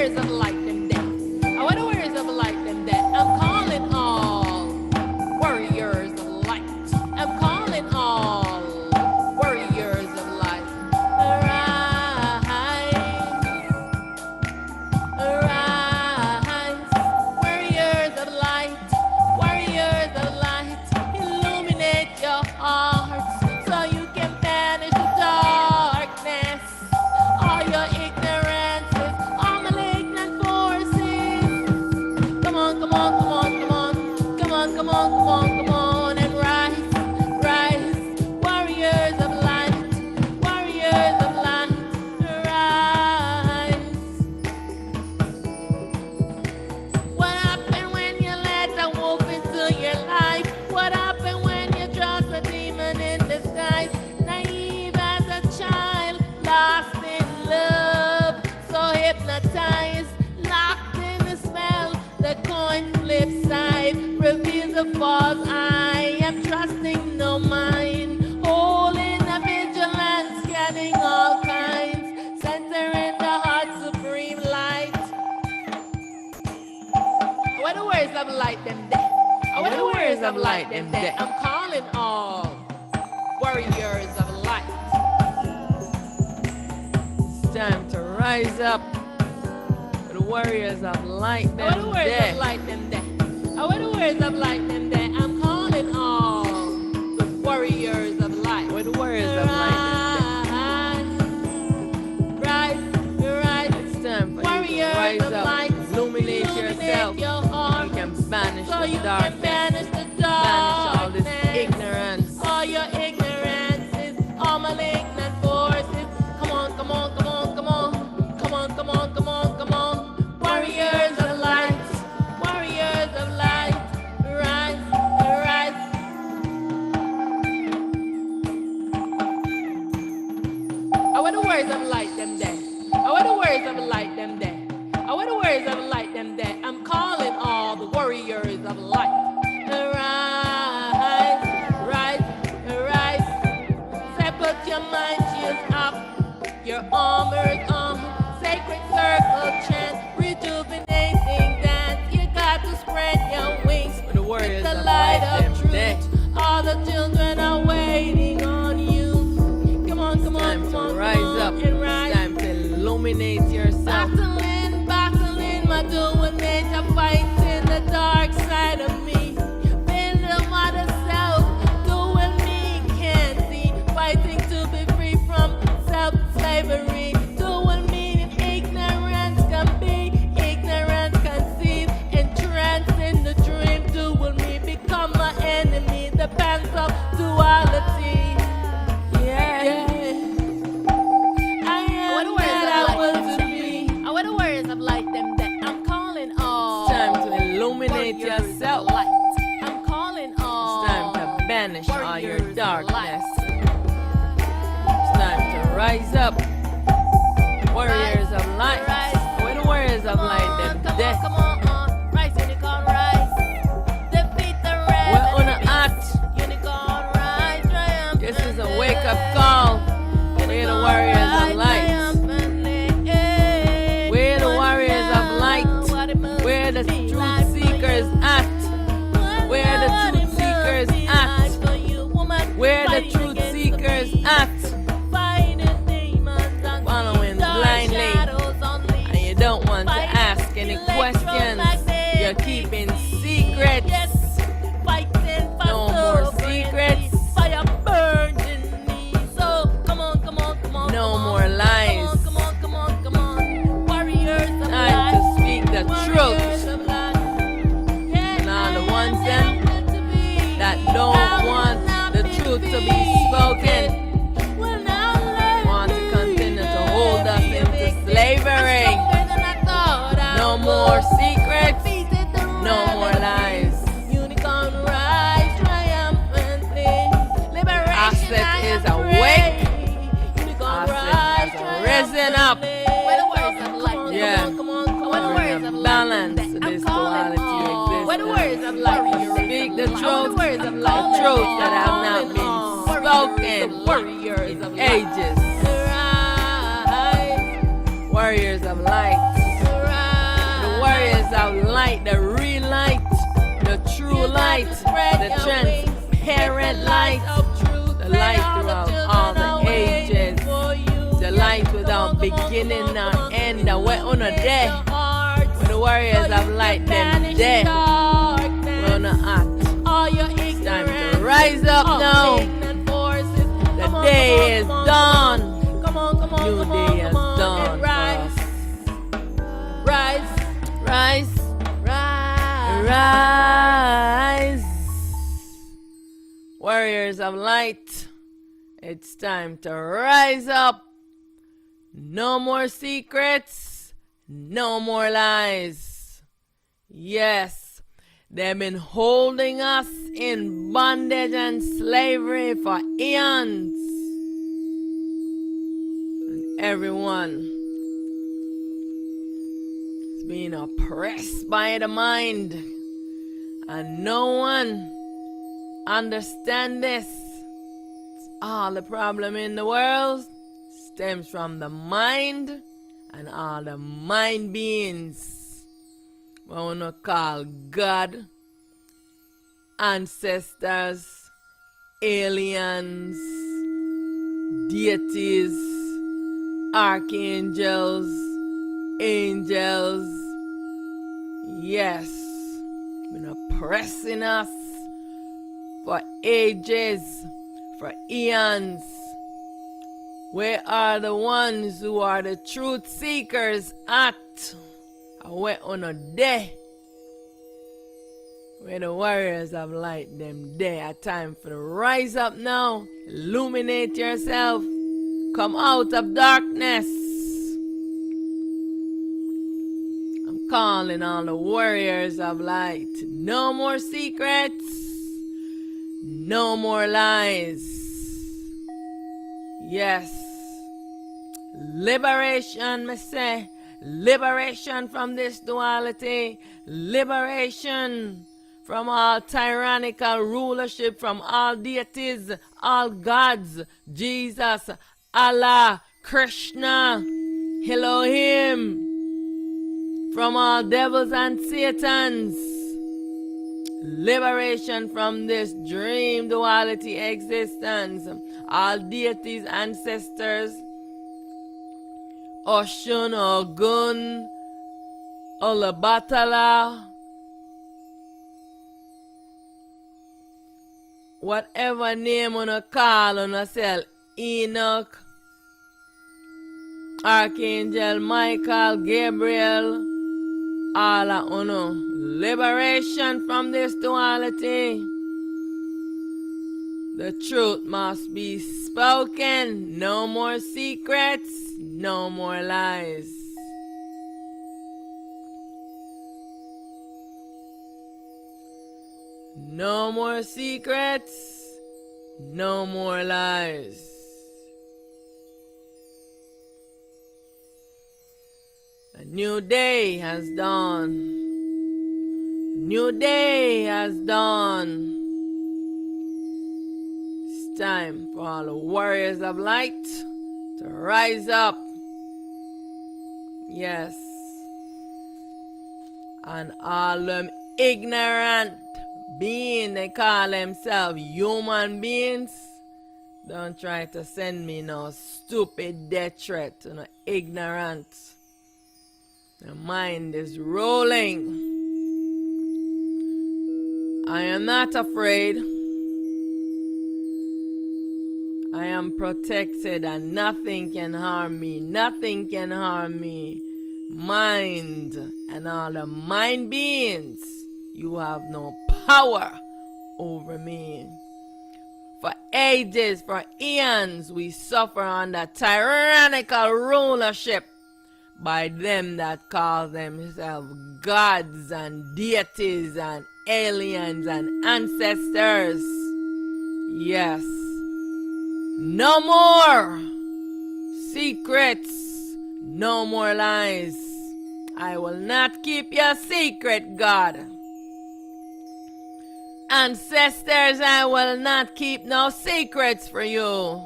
warriors of light and death. What the warriors of light and death. I'm calling all warriors of light. I'm calling all warriors of light. Arise, arise, warriors of light, warriors of light. Illuminate your hearts so you can banish the darkness. All your ignorances, all malignant forces. Come on, come on, come on, come on, come on, come on, come on, come on, and rise, rise, warriors of light, warriors of light, rise. What happened when you let a wolf into your life? What happened when you trust a demon in disguise? Naive as a child, lost in love, so hypnotized, locked in the spell. The coin flip side reveals the false I am trusting no mind, holding a vigilance, scanning all kinds, centering the heart supreme light. What the words of light them dead? What the words of light them dead? I'm calling all warriors of light. It's time to rise up. The warriors of light them dead. What the words of light them dead? What the words of light them dead? I'm calling all the warriors of light. What the words of light them dead? Rise, rise. It's time for you to rise up. Illuminate yourself. Your heart. You can banish so the darkness. Banish all this ignorance. All your ignorances, all malignant forces. Come on, come on, come on, come on. Come on, come on, come on, come on. Warriors of light, warriors of light. Rise, rise. What the words of light them there? What the words of light them there? What the words of light them there? I'm calling all the warriors of light. Rise, rise, rise. Say put your mind shields up, your armors on. Sacred circle chant, rejuvenating dance. You got to spread your wings with the warriors of light of truth. All the children are waiting on you. Come on, come on, come on, rise up and rise. It's time to illuminate yourself. Battling my dual nature, fighting the dark side of me. Build a mother self, dual me can't see. Fighting to be free from self-slavery. Dual meaning ignorance can be, ignorance conceive. Entrance in the dream, dual me become my enemy. The bands of duality. Yeah, yeah. I am that I will to be. What the words of light them that I'm calling all. It's time to illuminate yourself. Light. I'm calling all. It's time to banish all your darkness. It's time to rise up. Warriors of light. What the warriors of light them death? Come on, rise, unicorn, rise. Defeat the rebel. We're on a hot. Unicorn, rise, triumph. This is a wake-up call. We're the warriors of light. We're the warriors of light. We're the truth seekers at. We're the truth seekers at. We're the truth seekers at. Following blindly. And you don't want to ask any questions. You're keeping secrets. No more secrets. No more lies. Time to speak the truth. And all the ones that don't want the truth to be spoken want to continue to hold us into slavery. No more secrets. No more lies. Asset is awake. Asset has risen up. Yeah. Balance this duality existence. Speak the truth that have not been spoken in ages. Warriors of light. light, the real light, the true light, the transparent light, the light throughout all the ages, the light without beginning nor end. We're on a day when the warriors of light them there. We're on a act. It's time to rise up now. The day is done. New day is done. Rise, rise, rise. Warriors of light, it's time to rise up. No more secrets, no more lies. Yes, they've been holding us in bondage and slavery for eons. And everyone is being oppressed by the mind. And no one understands this. All the problem in the world stems from the mind and all the mind beings. We want to call God, ancestors, aliens, deities, archangels, angels. Yes, been oppressing us for ages, for eons. Where are the ones who are the truth seekers at? We're on a day where the warriors of light them day. A time for the rise up now. Illuminate yourself. Come out of darkness. I'm calling all the warriors of light. No more secrets. No more lies. Yes. Liberation, me say. Liberation from this duality. Liberation from all tyrannical rulership, from all deities, all gods, Jesus, Allah, Krishna, Elohim, from all devils and satans. Liberation from this dream duality existence. All deities, ancestors, Oshun, Ogun, Olabatala, whatever name you call on yourself, Enoch, Archangel Michael, Gabriel, all of uno. Liberation from this duality. The truth must be spoken. No more secrets, no more lies. No more secrets, no more lies. A new day has dawned. New day has dawned. It's time for all the warriors of light to rise up. Yes. And all them ignorant beings, they call themselves human beings. Don't try to send me no stupid death threat, no ignorant. The mind is rolling. I am not afraid. I am protected and nothing can harm me. Nothing can harm me. Mind and all the mind beings, you have no power over me. For ages, for eons, we suffer under tyrannical rulership by them that call themselves gods and deities and aliens and ancestors. Yes. No more secrets, no more lies. I will not keep your secret, God. Ancestors, I will not keep no secrets for you.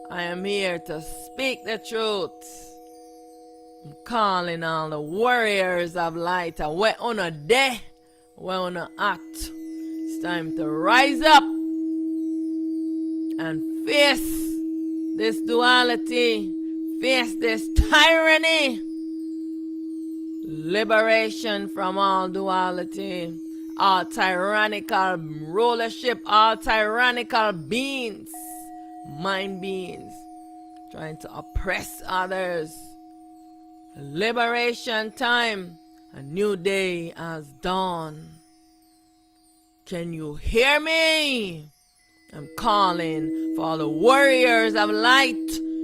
I am here to speak the truth. Calling all the warriors of light. We on a day, we on a act. It's time to rise up and face this duality, face this tyranny. Liberation from all duality, all tyrannical rulership, all tyrannical beings, mind beings, trying to oppress others. Liberation time, a new day has dawned. Can you hear me? I'm calling for all the warriors of light.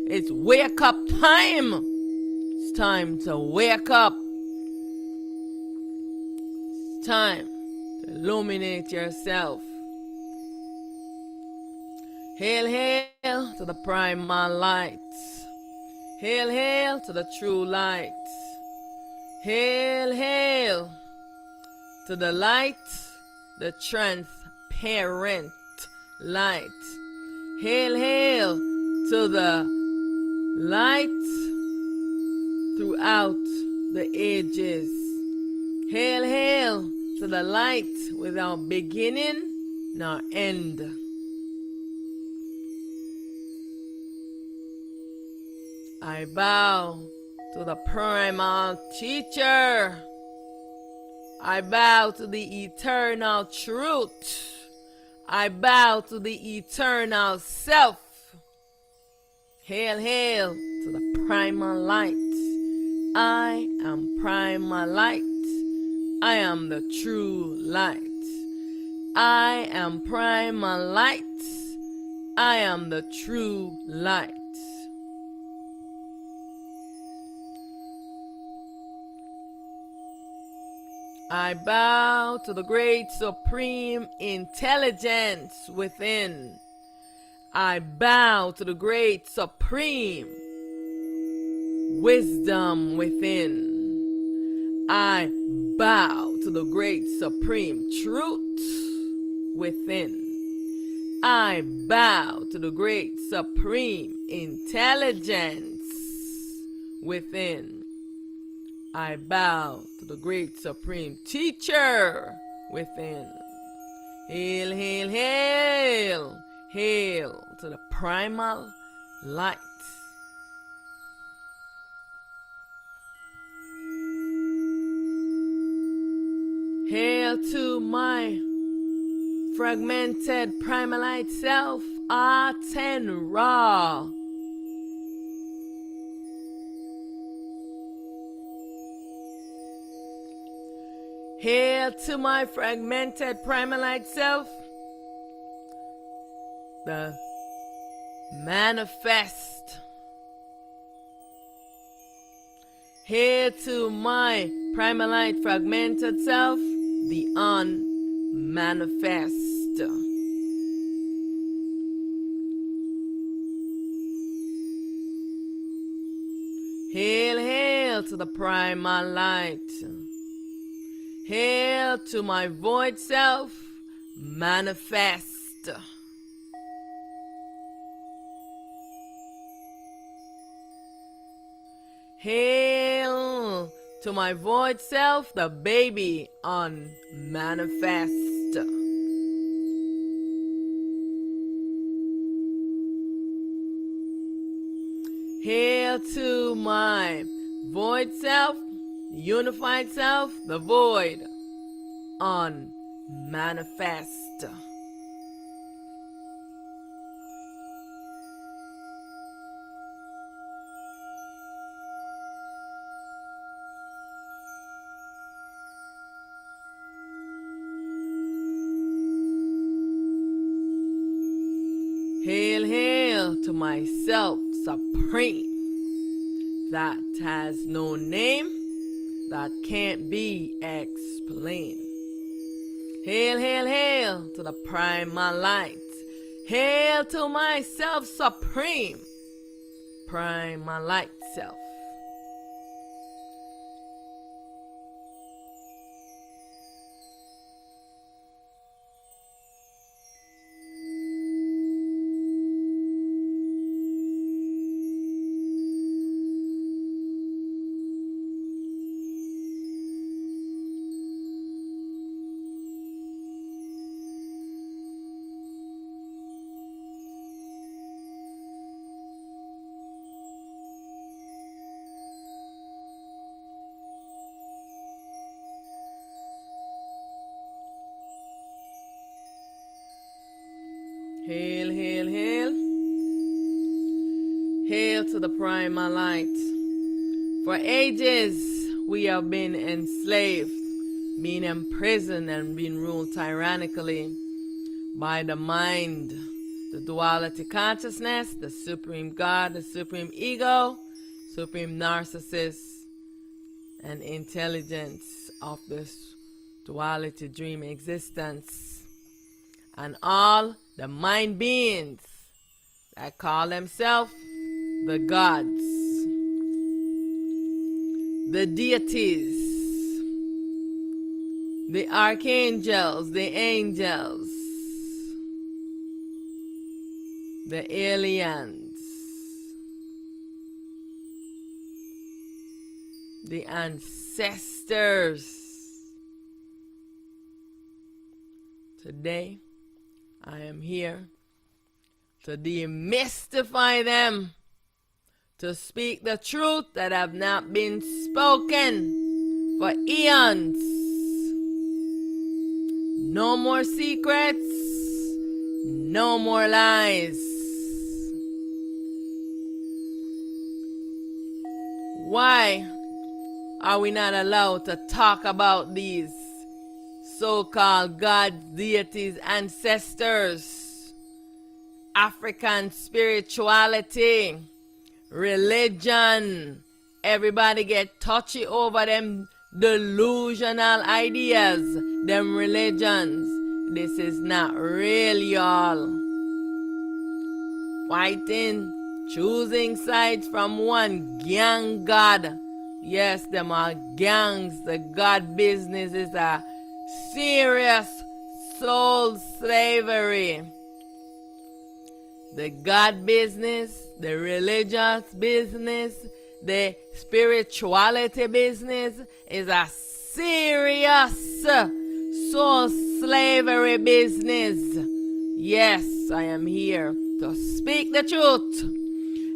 It's wake up time. It's time to wake up. It's time to illuminate yourself. Hail, hail to the primal light. Hail, hail to the true light. Hail, hail to the light, the transparent light. Hail, hail to the light throughout the ages. Hail, hail to the light without beginning nor end. I bow to the primal teacher. I bow to the eternal truth. I bow to the eternal self. Hail, hail to the primal light. I am primal light. I am the true light. I am primal light. I am the true light. I bow to the great supreme intelligence within. I bow to the great supreme wisdom within. I bow to the great supreme truth within. I bow to the great supreme intelligence within. I bow to the great supreme teacher within. Hail, hail, hail, hail to the primal light. Hail to my fragmented primal light self, Aten Ra. Hail to my fragmented primal light self, the manifest. Hail to my primal light fragmented self, the unmanifest. Hail, hail to the primal light. Hail to my void self, manifest. Hail to my void self, the baby unmanifest. Hail to my void self, unified self, the void unmanifest. Hail, hail to myself supreme that has no name, that can't be explained. Hail, hail, hail to the primal light. Hail to myself supreme, primal light self. Hail, hail, hail. Hail to the primal light. For ages we have been enslaved, being imprisoned and being ruled tyrannically by the mind, the duality consciousness, the supreme God, the supreme ego, supreme narcissist, and intelligence of this duality dream existence. And all the mind beings that call themselves the gods, the deities, the archangels, the angels, the aliens, the ancestors. Today, I am here to demystify them, to speak the truth that have not been spoken for eons. No more secrets, no more lies. Why are we not allowed to talk about these so-called gods, deities, ancestors, African spirituality, religion? Everybody get touchy over them delusional ideas, them religions. This is not real, y'all. Fighting, choosing sides from one gang god. Yes, them are gangs. The god business is a serious soul slavery. The God business, the religious business, the spirituality business is a serious soul slavery business. Yes, I am here to speak the truth.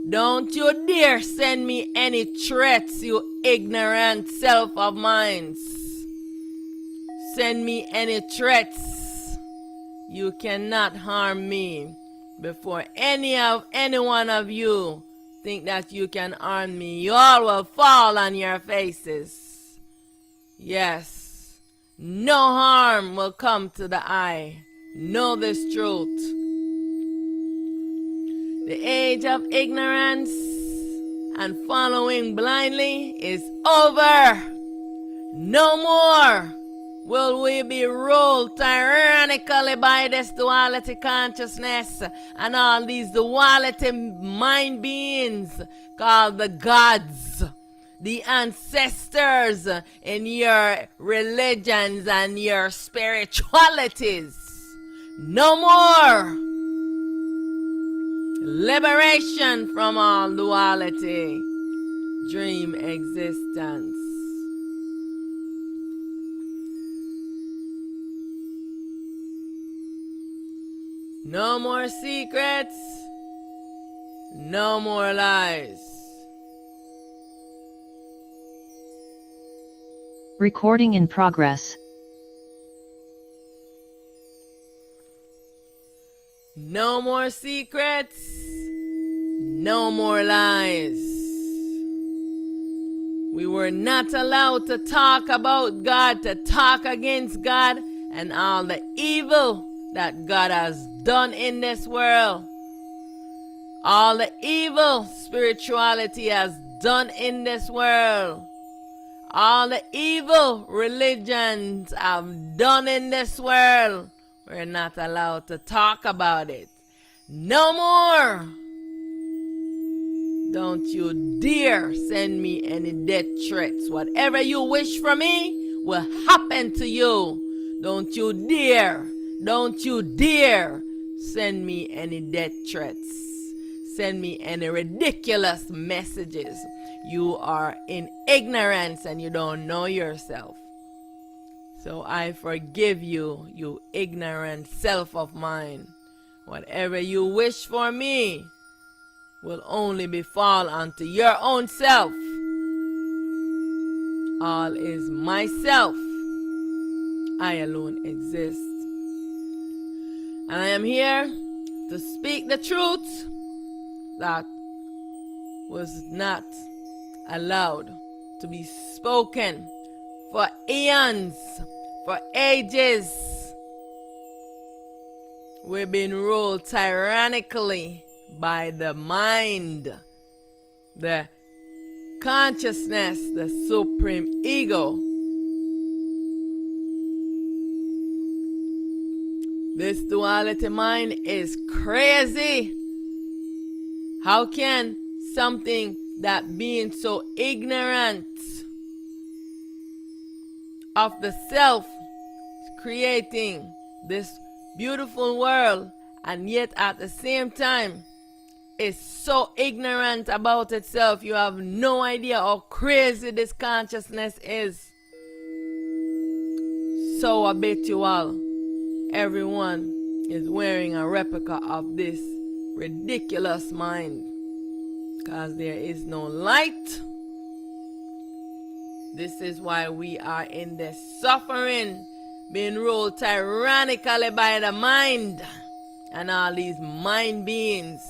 Don't you dare send me any threats, you ignorant self of minds. Send me any threats. You cannot harm me. Before any one of you think that you can harm me, you all will fall on your faces. Yes, no harm will come to the eye. Know this truth. The age of ignorance and following blindly is over. No more will we be ruled tyrannically by this duality consciousness and all these duality mind beings called the gods, the ancestors in your religions and your spiritualities. No more liberation from all duality dream existence. No more secrets, no more lies. Recording in progress. No more secrets, no more lies. We were not allowed to talk about God, to talk against God and all the evil that God has done in this world. All the evil spirituality has done in this world. All the evil religions have done in this world. We're not allowed to talk about it. No more. Don't you dare send me any death threats. Whatever you wish for me will happen to you. Don't you dare. Don't you dare send me any death threats. Send me any ridiculous messages. You are in ignorance and you don't know yourself. So I forgive you, you ignorant self of mine. Whatever you wish for me will only befall unto your own self. All is myself. I alone exist. And I am here to speak the truth that was not allowed to be spoken for eons, for ages. We've been ruled tyrannically by the mind, the consciousness, the supreme ego. This duality mind is crazy. How can something that being so ignorant of the self creating this beautiful world, and yet at the same time is so ignorant about itself? You have no idea how crazy this consciousness is. So habitual. Everyone is wearing a replica of this ridiculous mind, because there is no light. This is why we are in this suffering, being ruled tyrannically by the mind, and all these mind beings,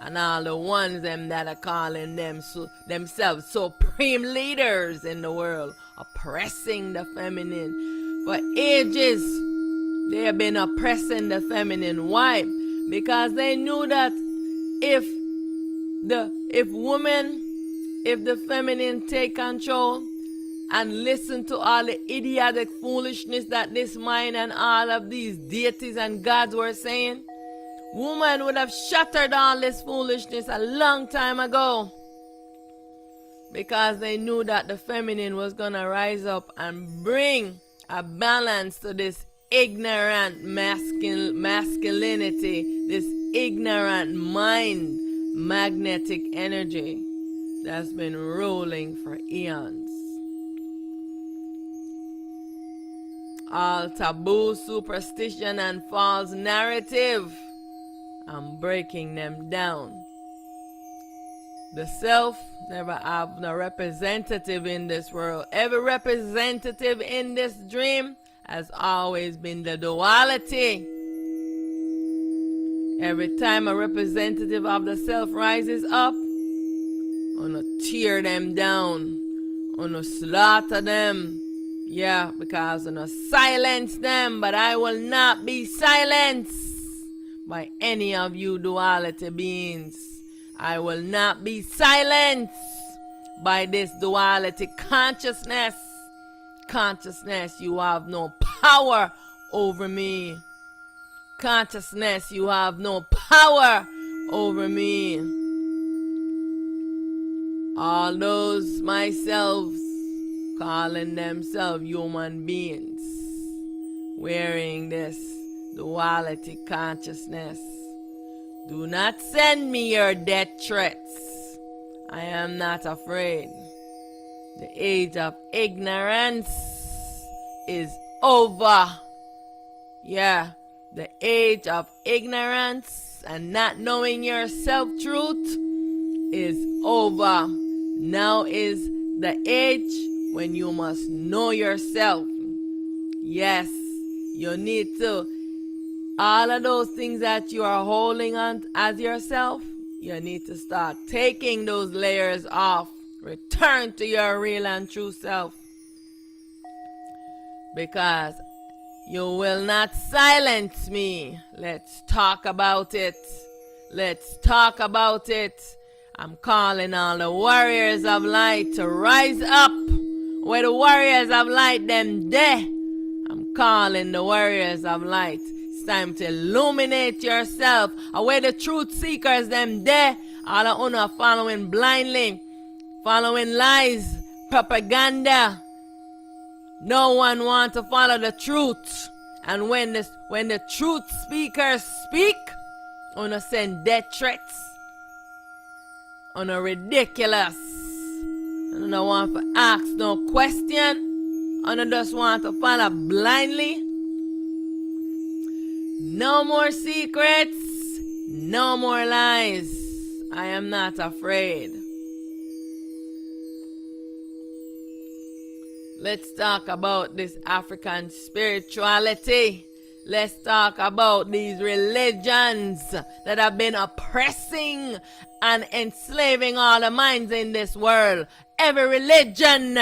and all the ones them that are calling themselves supreme leaders in the world, oppressing the feminine. For ages, they have been oppressing the feminine. Why? Because they knew that if the feminine take control and listen to all the idiotic foolishness that this mind and all of these deities and gods were saying, woman would have shattered all this foolishness a long time ago. Because they knew that the feminine was gonna rise up and bring a balance to this ignorant masculinity, this ignorant mind, magnetic energy that's been rolling for eons. All taboo, superstition, and false narrative, I'm breaking them down. The self never have no representative in this world. Every representative in this dream has always been the duality. Every time a representative of the self rises up, gonna tear them down, gonna slaughter them. Yeah, because I'm gonna silence them, but I will not be silenced by any of you duality beings. I will not be silenced by this duality consciousness. Consciousness, you have no power over me. Consciousness, you have no power over me. All those myselves calling themselves human beings, wearing this duality consciousness, do not send me your death threats. I am not afraid. The age of ignorance is over. Yeah, the age of ignorance and not knowing your self-truth is over. Now is the age when you must know yourself. Yes, you need to. All of those things that you are holding on as yourself, you need to start taking those layers off. Return to your real and true self. Because you will not silence me. Let's talk about it. Let's talk about it. I'm calling all the warriors of light to rise up. Where the warriors of light them there. I'm calling the warriors of light. It's time to illuminate yourself. Where the truth seekers them there. All of you are following blindly. Following lies, propaganda. No one wants to follow the truth. And when the truth speakers speak, wanna send death threats. On a ridiculous. I don't want to ask no question. I just want to follow blindly. No more secrets. No more lies. I am not afraid. Let's talk about this African spirituality. Let's talk about these religions that have been oppressing and enslaving all the minds in this world. Every religion,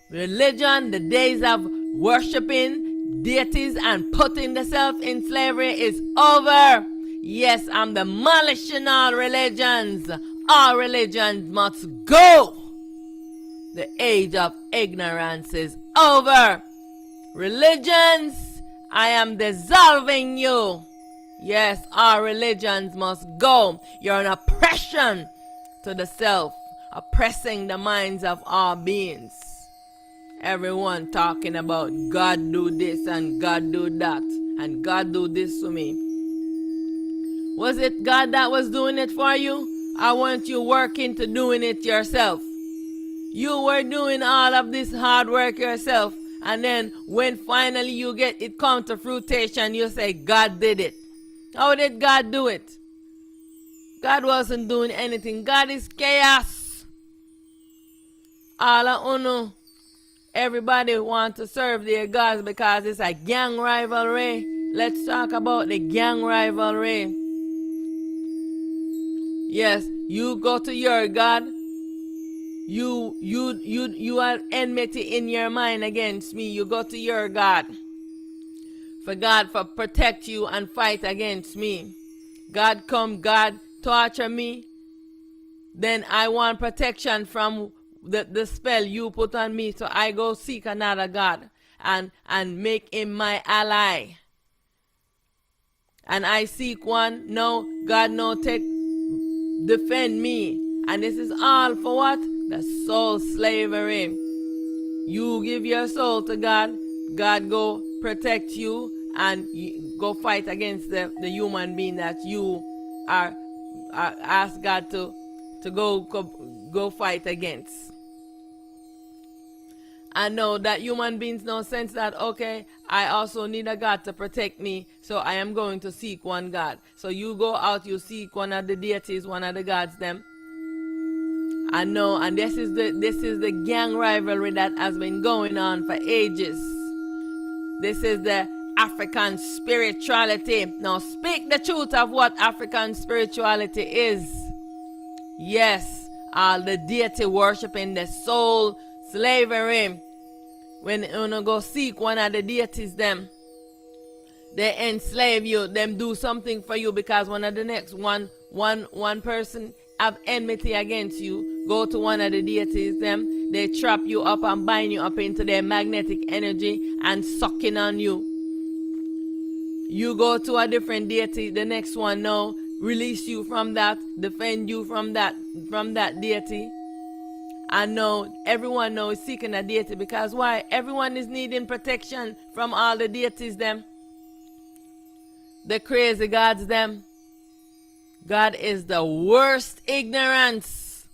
the days of worshiping deities and putting the self in slavery is over. Yes, I'm demolishing all religions. All religions must go. The age of ignorance is over. Religions, I am dissolving you. Yes, all religions must go. You're an oppression to the self, oppressing the minds of all beings. Everyone talking about God do this and God do that and God do this to me. Was it God that was doing it for you? I want you working to doing it yourself. You were doing all of this hard work yourself, and then when finally you get it come to fruition, you say God did it. How did God do it? God wasn't doing anything. God is chaos. All of uno, everybody want to serve their gods because it's a gang rivalry. Let's talk about the gang rivalry. Yes, you go to your God. You are enmity in your mind against me. You go to your God. For God for protect you and fight against me. God come, God torture me. Then I want protection from the spell you put on me. So I go seek another God and make him my ally. And I seek one. No, God no take defend me. And this is all for what? The soul slavery. You give your soul to God. God go protect you and you go fight against the human being that you are ask God to go fight against. I know that human beings know sense that, okay, I also need a God to protect me, so I am going to seek one God. So you go out, you seek one of the deities, one of the gods them. I know, and this is the gang rivalry that has been going on for ages. This is the African spirituality. Now speak the truth of what African spirituality is. Yes, all the deity worshiping, the soul slavery. When you go seek one of the deities them, they enslave you, them do something for you because one of the next one person have enmity against you. Go to one of the deities them, they trap you up and bind you up into their magnetic energy and sucking on you. You go to a different deity, the next one now release you from that, defend you from that deity. I know everyone knows seeking a deity because why? Everyone is needing protection from all the deities them. The crazy gods them. God is the worst ignorance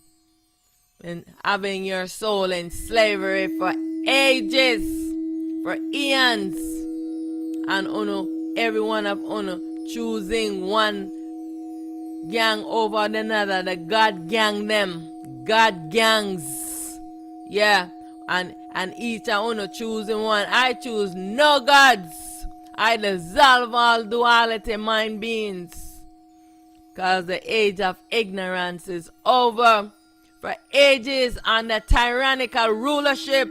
in having your soul in slavery for ages, for eons. And every one of choosing one gang over another. The God gang them. God gangs. Yeah. And each of choosing one. I choose no gods. I dissolve all duality mind beings. Because the age of ignorance is over. For ages under tyrannical rulership,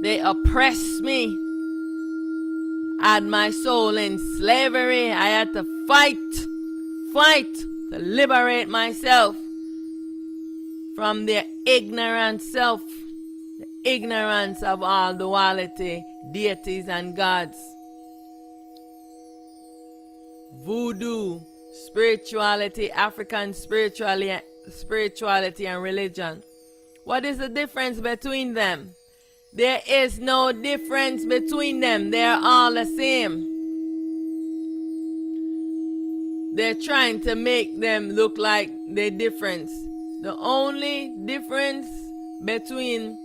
they oppress me. I had my soul in slavery. I had to fight to liberate myself from their ignorant self, the ignorance of all duality, deities and gods. Voodoo, spirituality, African spirituality and religion. What is the difference between them? There is no difference between them. They're all the same. They're trying to make them look like they're different. The only difference between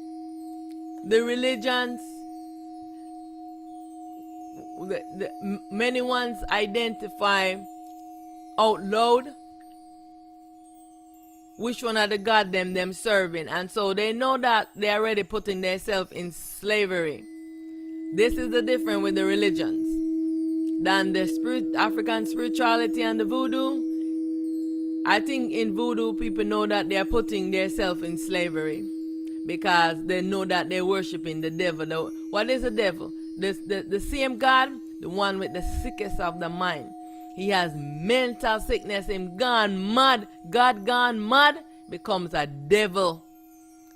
the religions, many ones identify out loud which one of the god them serving, and so they know that they're already putting themselves in slavery. This is the difference with the religions. Than the African spirituality and the voodoo. I think in voodoo people know that they are putting themselves in slavery because they know that they're worshiping the devil. What is the devil? The same God, the one with the sickest of the mind. He has mental sickness, him gone mad. God gone mad becomes a devil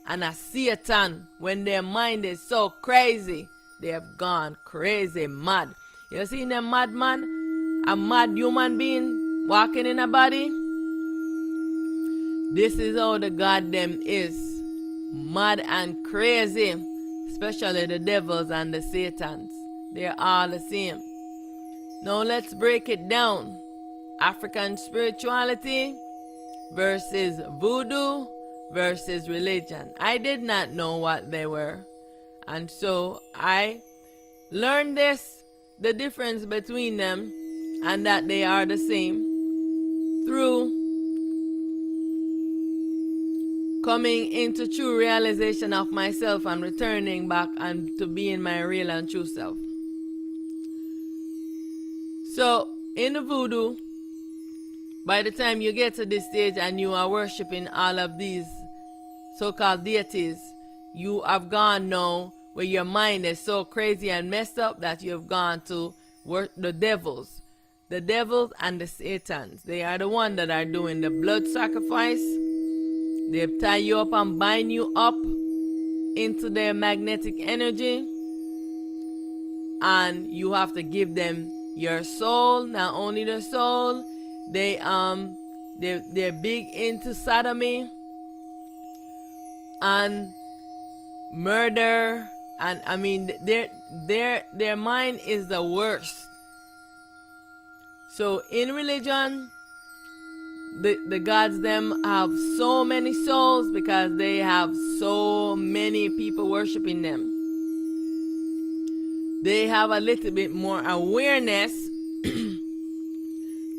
and a Satan. When their mind is so crazy, they have gone crazy mad. You seen a madman, a mad human being walking in a body? This is how the God them is. Mad and crazy. Especially the devils and the Satans. They're all the same. Now let's break it down. African spirituality versus voodoo versus religion. I did not know what they were. And so I learned the difference between them, and that they are the same through coming into true realization of myself and returning back and to being my real and true self. So in the voodoo, by the time you get to this stage and you are worshiping all of these so-called deities, you have gone now where your mind is so crazy and messed up that you have gone to work the devils. The devils and the Satans. They are the ones that are doing the blood sacrifice. They tie you up and bind you up into their magnetic energy. And you have to give them your soul. Not only the soul, they're big into sodomy and murder. And I mean, their mind is the worst. So in religion, the gods them have so many souls because they have so many people worshiping them. They have a little bit more awareness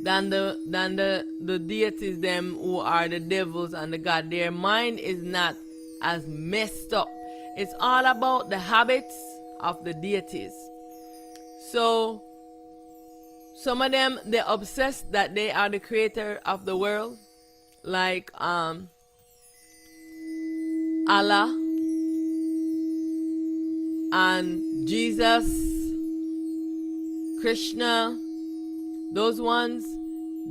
than the deities them who are the devils and the god. Their mind is not as messed up. It's all about the habits of the deities. So some of them, they're obsessed that they are the creator of the world, like Allah, and Jesus, Krishna. Those ones,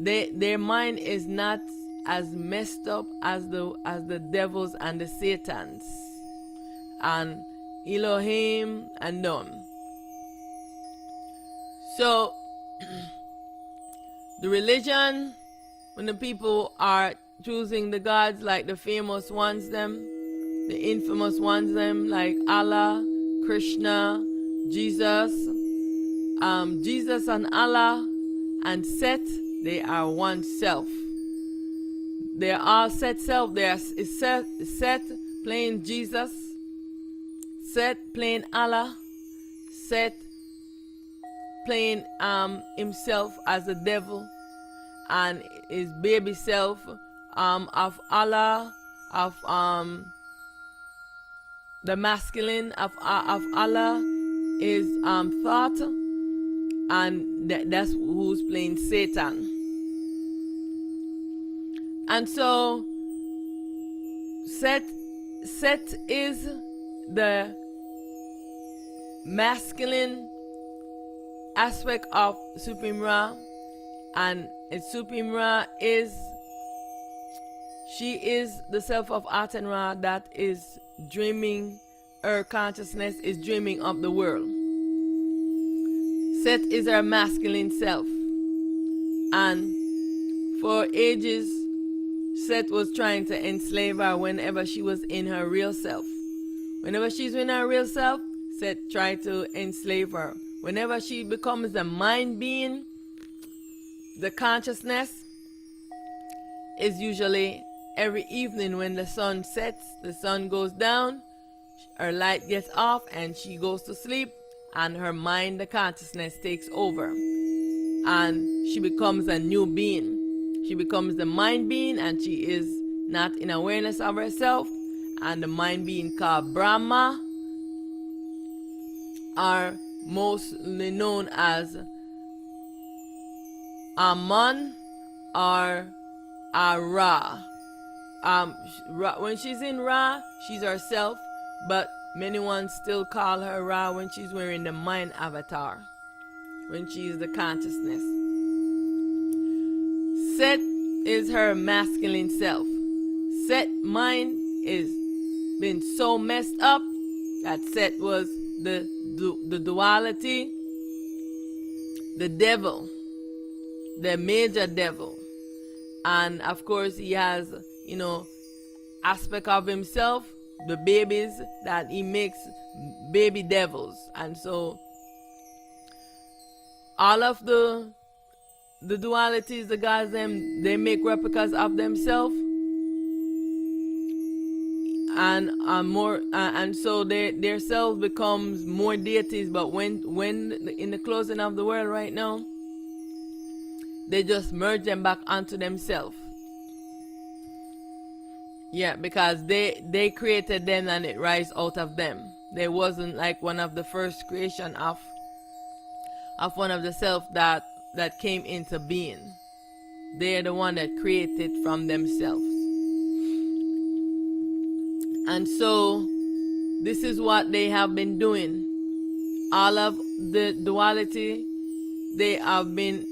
their mind is not as messed up as the devils and the Satans and Elohim and them. So the religion, when the people are choosing the gods, like the famous ones them, the infamous ones them, like Allah, Krishna, Jesus, Jesus and Allah and Set, they are one self. They are all Set self. They are Set playing Jesus, Set playing Allah, Set playing himself as the devil, and his baby self of Allah, of the masculine of Allah is thought, and that's who's playing Satan. And so Set is the masculine aspect of Supreme Ra, and Supreme Ra she is the self of Aten Ra that is dreaming. Her consciousness is dreaming of the world. Set is her masculine self, and for ages Set was trying to enslave her whenever she was in her real self. Whenever she's in her real self, Set tried to enslave her. Whenever she becomes the mind being, the consciousness is usually every evening when the sun sets, the sun goes down, her light gets off and she goes to sleep, and her mind, the consciousness, takes over. And she becomes a new being. She becomes the mind being, and she is not in awareness of herself. And the mind being called Brahma are mostly known as Amun or Ra. When she's in Ra, she's herself, but many ones still call her Ra when she's wearing the mind avatar, when she is the consciousness. Set is her masculine self. Set mind is been so messed up that Set was the duality, the devil, the major devil. And of course he has, aspect of himself, the babies that he makes baby devils. And so all of the dualities, the gods, they make replicas of themselves, and so their selves becomes more deities. But when in the closing of the world right now, they just merge them back onto themselves. Yeah, because they created them and it rise out of them. They wasn't like one of the first creation of one of the self that came into being. They're the one that created from themselves. And so this is what they have been doing. All of the duality, they have been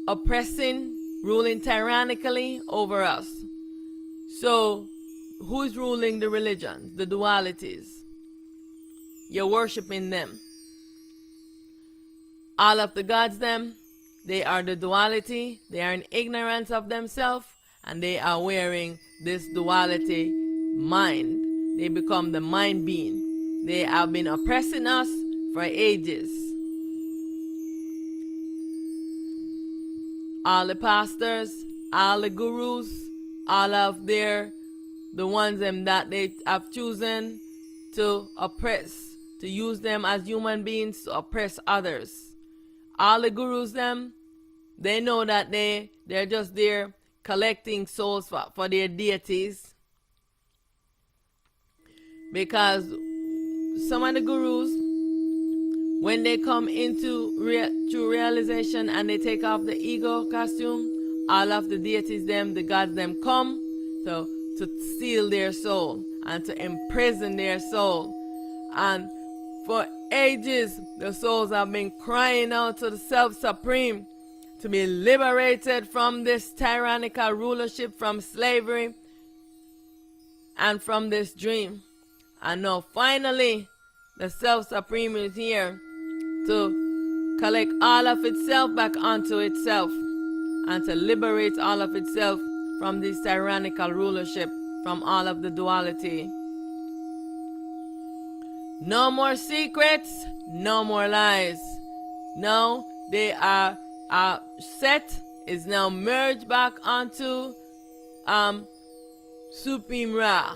oppressing, ruling tyrannically over us. So who's ruling the religions, the dualities? You're worshiping them. All of the gods, they are the duality. They are in ignorance of themselves, and they are wearing this duality mind. They become the mind being. They have been oppressing us for ages. All the pastors, all the gurus, all of the ones that they have chosen to oppress, to use them as human beings to oppress others. All the gurus, they know that they're just there collecting souls for their deities. Because some of the gurus, when they come into true realization and they take off the ego costume, all of the deities, the gods, come to steal their soul and to imprison their soul. And for ages, the souls have been crying out to the Self-Supreme to be liberated from this tyrannical rulership, from slavery, and from this dream. And now finally, the Self-Supreme is here to collect all of itself back onto itself and to liberate all of itself from this tyrannical rulership, from all of the duality. No more secrets, no more lies. Now they are Set is now merged back onto Supreme Ra.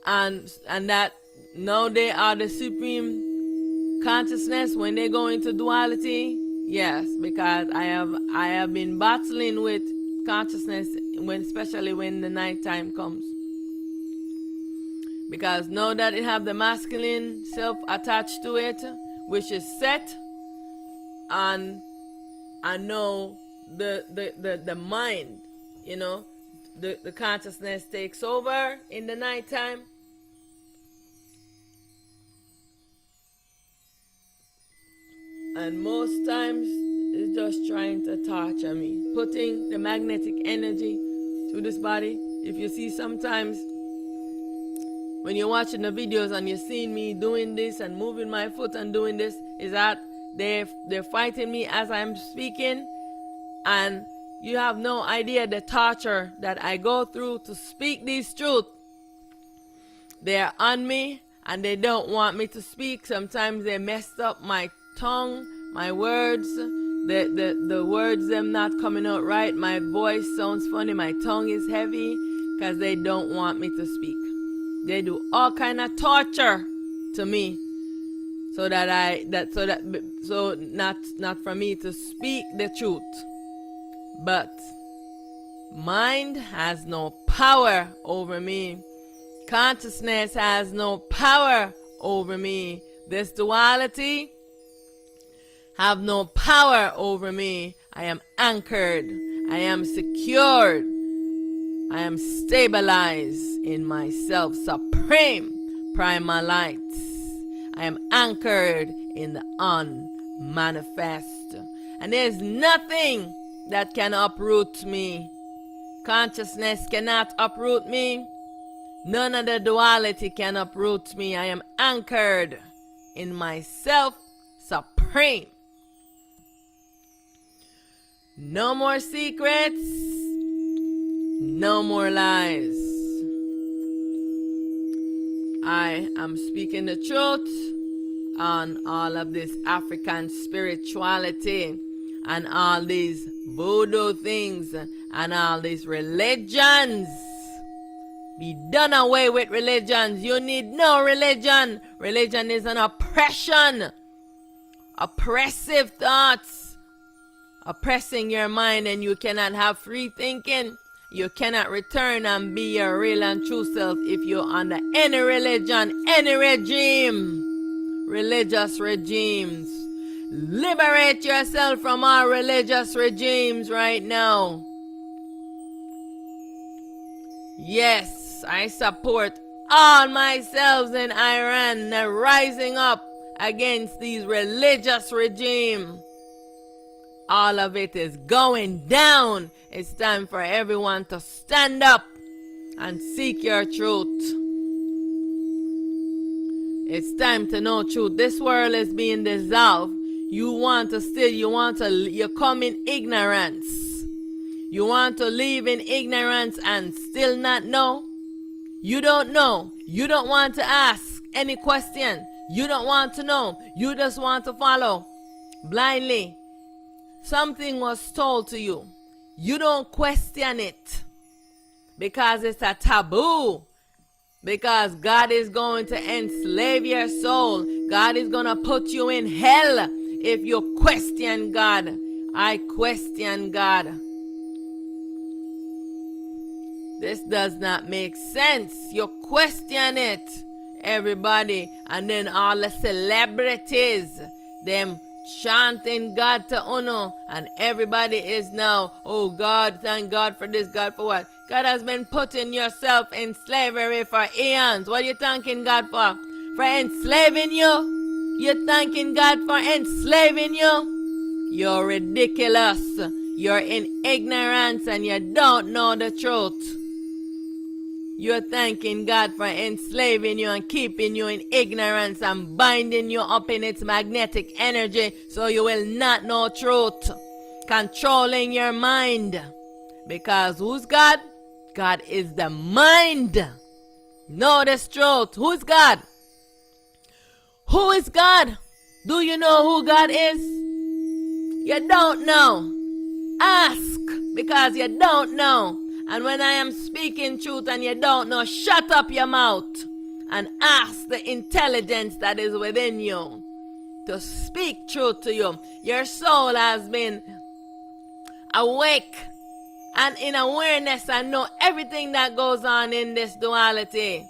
And that now they are the supreme consciousness when they go into duality. Yes, because I have been battling with consciousness especially when the night time comes. Because now that it have the masculine self attached to it, which is Set, and I know the mind, the consciousness takes over in the nighttime. And most times it's just trying to torture me, putting the magnetic energy to this body. If you see sometimes when you're watching the videos and you're seeing me doing this and moving my foot and doing this, is that they're fighting me as I'm speaking, and you have no idea the torture that I go through to speak these truths. They're on me and they don't want me to speak. Sometimes they messed up my tongue, my words, the words them not coming out right. My voice sounds funny, my tongue is heavy, because they don't want me to speak. They do all kind of torture to me so not for me to speak the truth. But mind has no power over me. Consciousness has no power over me. This duality have no power over me. I am anchored. I am secured. I am stabilized in myself supreme primal light. I am anchored in the unmanifest. And there's nothing that can uproot me. Consciousness cannot uproot me. None of the duality can uproot me. I am anchored in myself supreme. No more secrets. No more lies. I am speaking the truth on all of this African spirituality and all these voodoo things and all these religions. Be done away with religions. You need no religion. Religion is an oppression. Oppressive thoughts. Oppressing your mind, and you cannot have free thinking. You cannot return and be your real and true self if you're under any religion, any regime. Religious regimes. Liberate yourself from all religious regimes right now. Yes, I support all myself in Iran rising up against these religious regimes. All of it is going down. It's time for everyone to stand up and seek your truth. It's time to know truth. This world is being dissolved. You come in ignorance. You want to live in ignorance and still not know? You don't know. You don't want to ask any question. You don't want to know. You just want to follow blindly. Something was told to you. You don't question it because it's a taboo. Because God is going to enslave your soul. God is going to put you in hell if you question God. I question God. This does not make sense. You question it, everybody. And then all the celebrities, them chanting God to Uno, and everybody is now, oh God, thank God for this, God for what? God has been putting yourself in slavery for eons. What are you thanking God for? For enslaving you? You're thanking God for enslaving you? You're ridiculous. You're in ignorance and you don't know the truth. You're thanking God for enslaving you and keeping you in ignorance and binding you up in its magnetic energy so you will not know truth. Controlling your mind. Because who's God? God is the mind. Know this truth. Who's God? Who is God? Do you know who God is? You don't know. Ask because you don't know. And when I am speaking truth and you don't know, shut up your mouth and ask the intelligence that is within you to speak truth to you. Your soul has been awake and in awareness and know everything that goes on in this duality.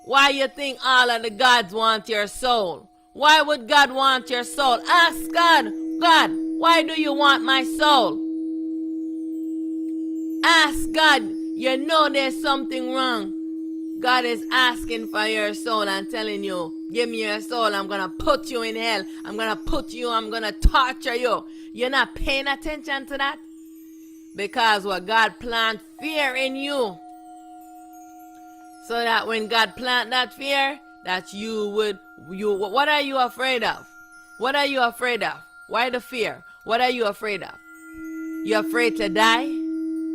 Why you think all of the gods want your soul? Why would God want your soul? Ask God, God, why do you want my soul? Ask God. You know there's something wrong. God is asking for your soul and telling you, give me your soul. I'm going to put you in hell. I'm going to torture you. You're not paying attention to that? Because what God planted fear in you. So that when God planted that fear, that what are you afraid of? What are you afraid of? Why the fear? What are you afraid of? You're afraid to die?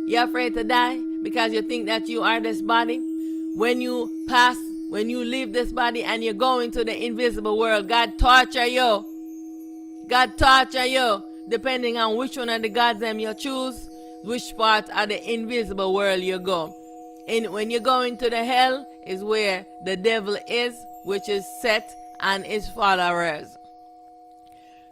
You're afraid to die because you think that you are this body? When you leave this body and you go into the invisible world, God torture you. God torture you depending on which one of the gods them you choose, which part of the invisible world you go. And when you go into the hell is where the devil is, which is Set and his followers.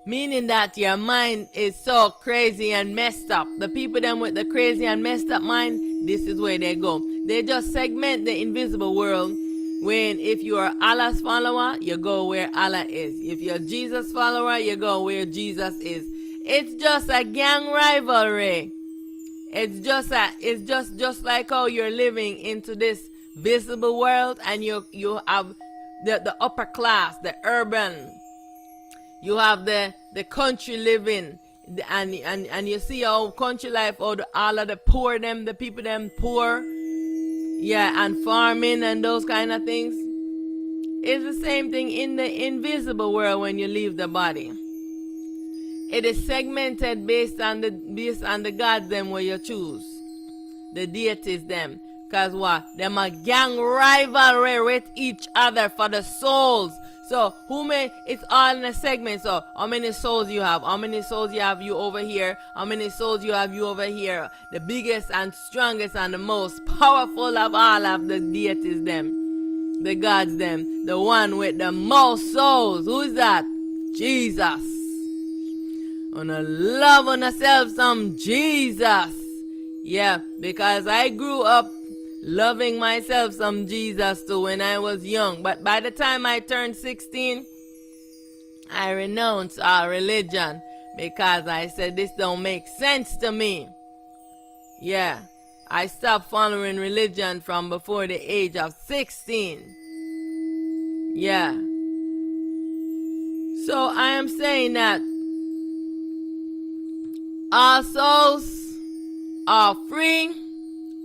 Meaning that your mind is so crazy and messed up. The people them with the crazy and messed up mind, this is where they go. They just segment the invisible world. When if you are Allah's follower, you go where Allah is. If you're Jesus follower, you go where Jesus is. It's just a gang rivalry. It's just like how you're living into this visible world, and you have the upper class, the urban. You have the country living, and you see how country life, all of the poor them, the people them poor, yeah, and farming and those kind of things. It's the same thing in the invisible world when you leave the body. It is segmented based on the gods them where you choose, the deities them. Cause what? Them a gang rivalry with each other for the souls. So it's all in a segment. So how many souls you have? How many souls you have you over here? How many souls you have you over here? The biggest and strongest and the most powerful of all of the deities them, the gods them, the one with the most souls. Who is that? Jesus. Wanna love on yourself some Jesus. Yeah, because I grew up loving myself some Jesus too when I was young. But by the time I turned 16, I renounced all religion because I said this don't make sense to me. Yeah, I stopped following religion from before the age of 16. Yeah. So I am saying that all souls are free,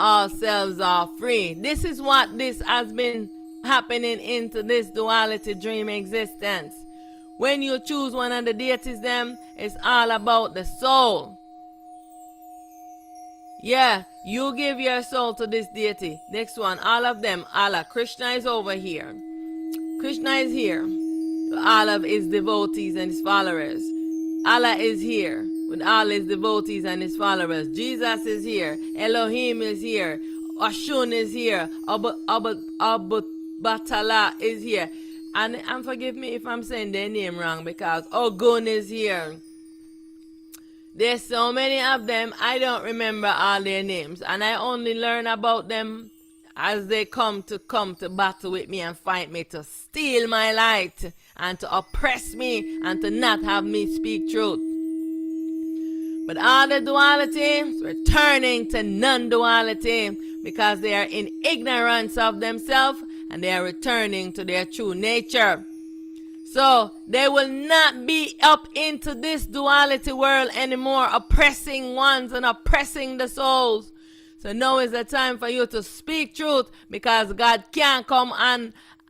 all selves are free. This is what this has been happening into this duality dream existence. When you choose one of the deities them, it's all about the soul. Yeah, you give your soul to this deity. Next one, all of them. Allah, Krishna is over here. Krishna is here. All of his devotees and his followers. Allah is here with all his devotees and his followers. Jesus is here. Elohim is here. Ashun is here. Batala is here. And forgive me if I'm saying their name wrong, because Ogun is here. There's so many of them, I don't remember all their names. And I only learn about them as they come to battle with me and fight me, to steal my light and to oppress me and to not have me speak truth. But all the duality is returning to non-duality because they are in ignorance of themselves and they are returning to their true nature. So they will not be up into this duality world anymore, oppressing ones and oppressing the souls. So now is the time for you to speak truth, because God can't come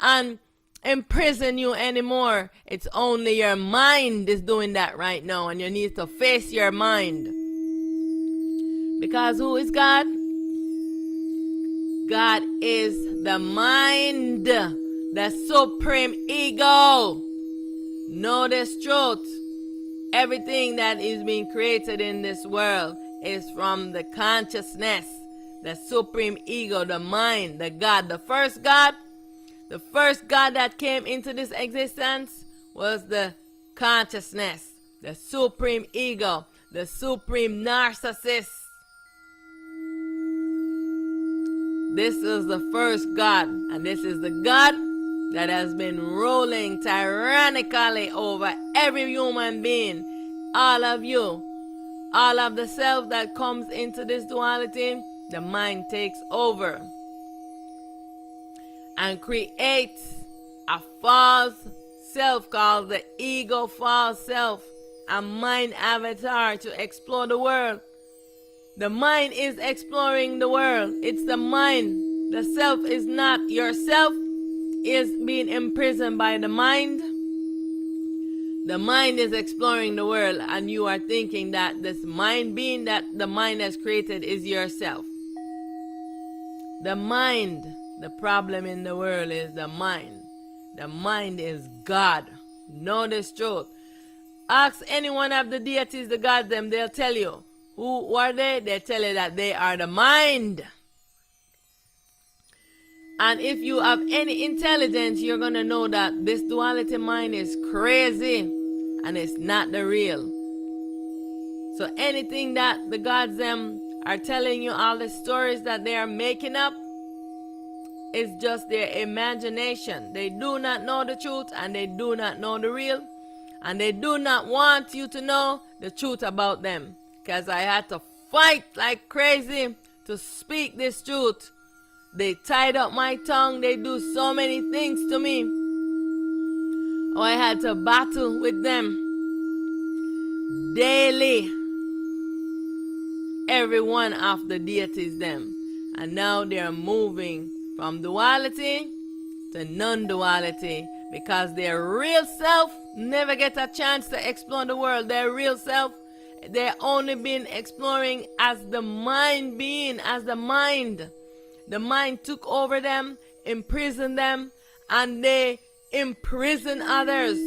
and imprison you anymore. It's only your mind is doing that right now, and you need to face your mind. Because who is God? God is the mind, the supreme ego. Know this truth. Everything that is being created in this world is from the consciousness, the supreme ego, the mind, the God. The first God that came into this existence was the consciousness, the supreme ego, the supreme narcissist. This is the first God, and this is the God that has been ruling tyrannically over every human being. All of you, all of the self that comes into this duality, the mind takes over and creates a false self called the ego false self, a mind avatar to explore the world. The mind is exploring the world. It's the mind. The self is not yourself, is being imprisoned by the mind. The mind is exploring the world, and you are thinking that this mind being that the mind has created is yourself. The mind, the problem in the world is the mind. The mind is God. Know this truth. Ask any one of the deities, the gods, them, they'll tell you. Who are they? They tell you that they are the mind. And if you have any intelligence, you're going to know that this duality mind is crazy. and it's not the real. So anything that the gods them are telling you, all the stories that they are making up, is just their imagination. They do not know the truth, and they do not know the real, and they do not want you to know the truth about them. Because I had to fight like crazy to speak this truth. They tied up my tongue. They do so many things to me. Oh, I had to battle with them daily. Every one of the deities them. And now they are moving from duality to non-duality, because their real self never get a chance to explore the world. Their real self, they're only been exploring as the mind being, as the mind. The mind took over them, imprisoned them, and they imprison others.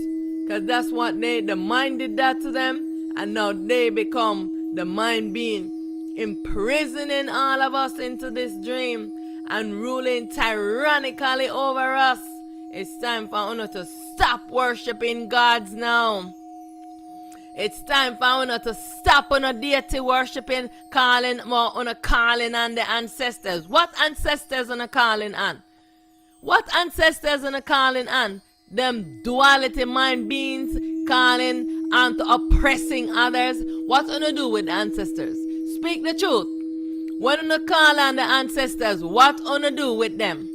Because that's what the mind did that to them, and now they become the mind being, imprisoning all of us into this dream and ruling tyrannically over us. It's time for us to stop worshiping gods now. It's time for us to stop on a deity worshiping, calling on the ancestors. What ancestors on a calling on? What ancestors on a calling on? Them duality mind beings calling on to oppressing others. What on do with the ancestors? Speak the truth. When you call on the ancestors, what on do with them?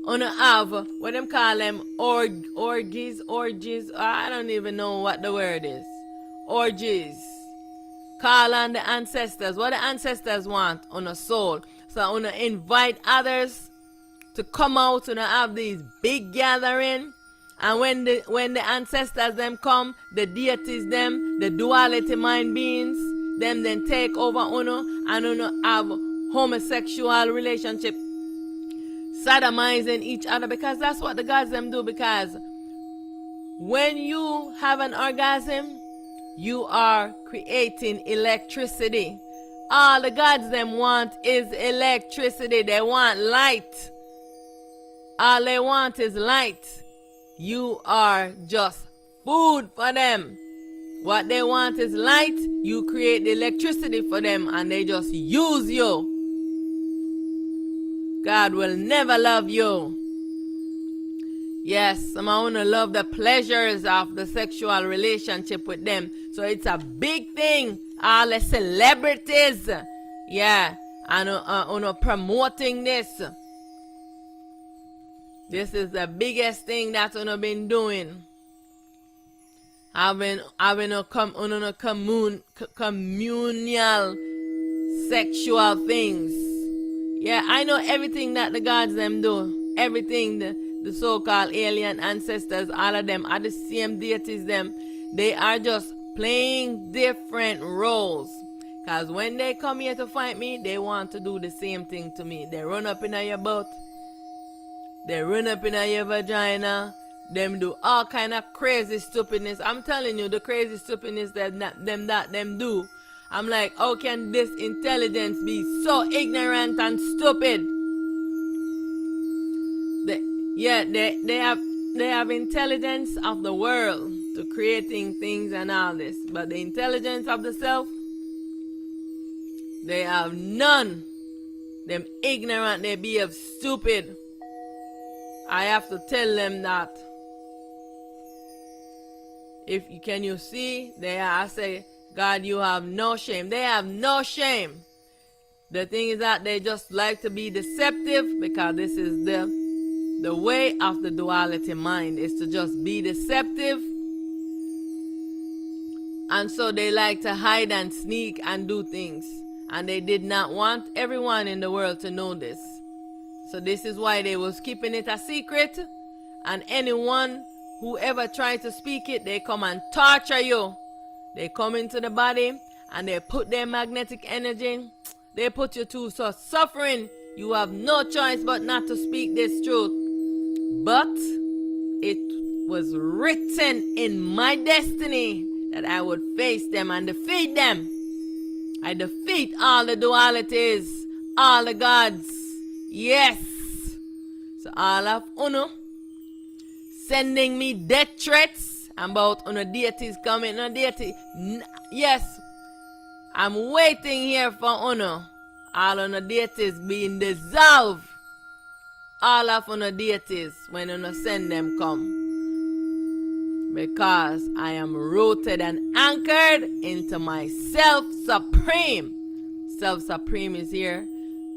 On have what them call them orgies, I don't even know what the word is. Orgies. Call on the ancestors. What the ancestors want on a soul. So on invite others to come out and have these big gathering. And when the ancestors them come, the deities them, the duality mind beings, them then take over and have homosexual relationship, sodomizing each other, because that's what the gods them do. Because when you have an orgasm, you are creating electricity. All the gods them want is electricity. They want light. All they want is light. You are just food for them. What they want is light. You create the electricity for them, and they just use you. God will never love you. Yes, some want to love the pleasures of the sexual relationship with them. So it's a big thing. All the celebrities, yeah, and promoting this. This is the biggest thing that I've been doing. Having a communal sexual things. Yeah, I know everything that the gods them do. Everything the so-called alien ancestors, all of them are the same deities them. They are just playing different roles. Because when they come here to fight me, they want to do the same thing to me. They run up in your butt. They run up in your vagina. Them do all kind of crazy stupidness. I'm telling you, the crazy stupidness that them do. I'm like, how can this intelligence be so ignorant and stupid? They have intelligence of the world to creating things and all this, but the intelligence of the self, they have none. Them ignorant, they be of stupid. I have to tell them that. If you can you see, I say, God, you have no shame. They have no shame. The thing is that they just like to be deceptive, because this is the way of the duality mind, is to just be deceptive. And so they like to hide and sneak and do things. And they did not want everyone in the world to know this. So this is why they was keeping it a secret. And anyone who ever tried to speak it, they come and torture you. They come into the body and they put their magnetic energy. They put you to so suffering. You have no choice but not to speak this truth. But it was written in my destiny that I would face them and defeat them. I defeat all the dualities, all the gods. Yes. So all of Uno sending me death threats, about on deities coming, no deity. Yes, I'm waiting here for honor. All on the deities being dissolved. All of on the deities when you send them come. Because I am rooted and anchored into my self-supreme. Self-supreme is here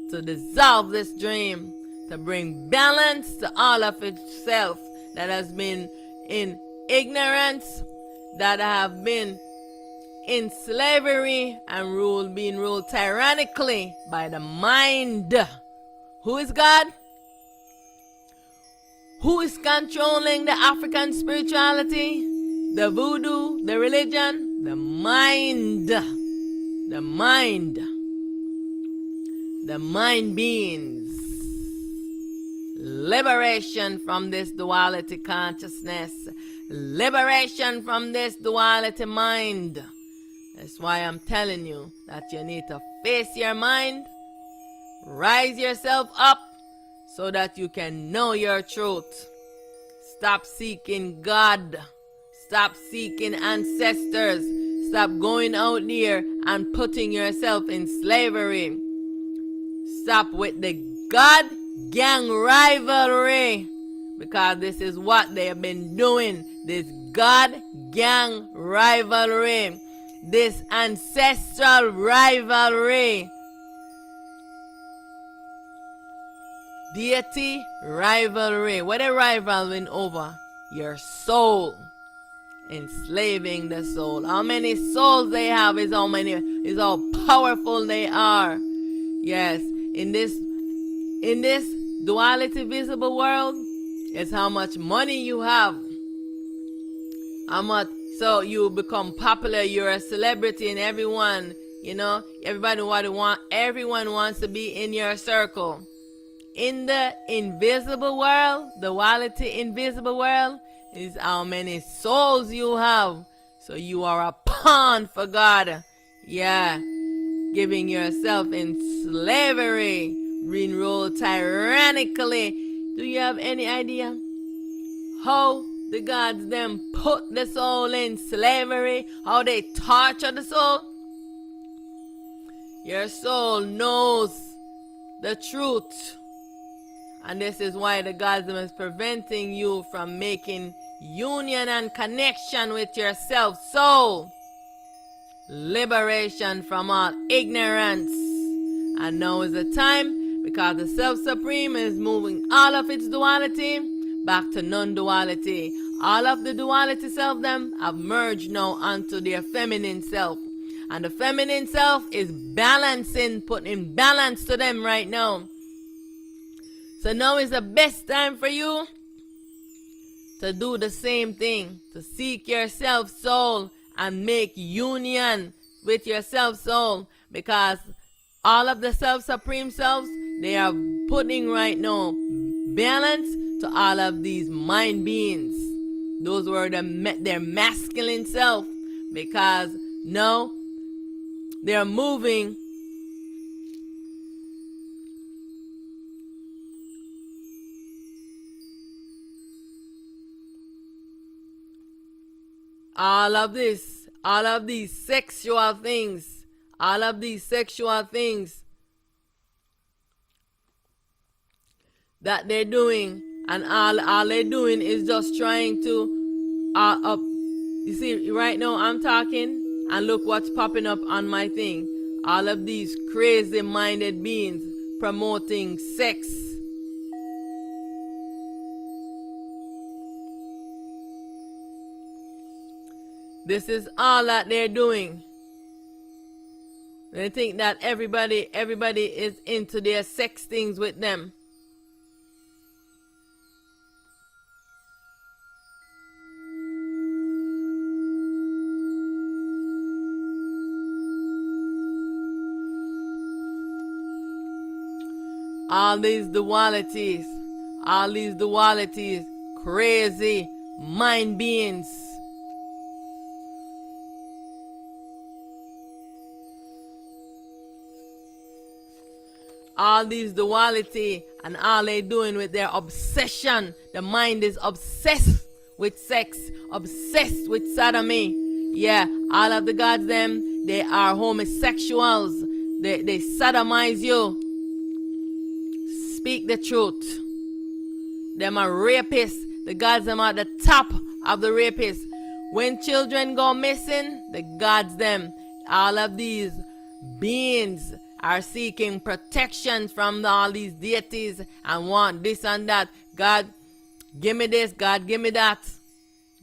to dissolve this dream, to bring balance to all of itself that has been in ignorance, that have been in slavery and being ruled tyrannically by the mind. Who is God? Who is controlling the African spirituality? The voodoo, the religion? The mind. The mind. The mind beings. Liberation from this duality consciousness. Liberation from this duality mind. That's why I'm telling you that you need to face your mind. Rise yourself up so that you can know your truth. Stop seeking God. Stop seeking ancestors. Stop going out there and putting yourself in slavery. Stop with the God gang rivalry. Because this is what they have been doing. This God gang rivalry. This ancestral rivalry. Deity rivalry. What are rivaling over? Your soul. Enslaving the soul. How many souls they have is how powerful they are. Yes, in this duality visible world, it's how much money you have. How much so you become popular, you're a celebrity, and everyone wants to be in your circle. In the invisible world, the duality invisible world, is how many souls you have. So you are a pawn for God. Yeah. Giving yourself in slavery, being ruled tyrannically. Do you have any idea how the gods them put the soul in slavery? How they torture the soul? Your soul knows the truth. And this is why the gods is preventing you from making union and connection with your self soul. Liberation from all ignorance. And now is the time, because the self-supreme is moving all of its duality back to non-duality. All of the duality self them have merged now onto their feminine self. And the feminine self is balancing, putting balance to them right now. So now is the best time for you to do the same thing, to seek your self-soul and make union with your self-soul, because all of the self-supreme selves, they are putting right now balance to all of these mind beings. Those were their masculine self, because now they're moving all of these sexual things that they're doing, and all they're doing is just trying to you see, right now I'm talking, and look what's popping up on my thing. All of these crazy minded beings promoting sex. This is all that they're doing. They think that everybody is into their sex things with them. All these dualities, crazy mind beings. All these duality and all they doing with their obsession. The mind is obsessed with sex, obsessed with sodomy. Yeah, all of the gods them, they are homosexuals. They sodomize you. Speak the truth. Them are rapists. The gods them are at the top of the rapists. When children go missing, the gods them, all of these beings are seeking protection from all these deities and want this and that. God, give me this. God, give me that.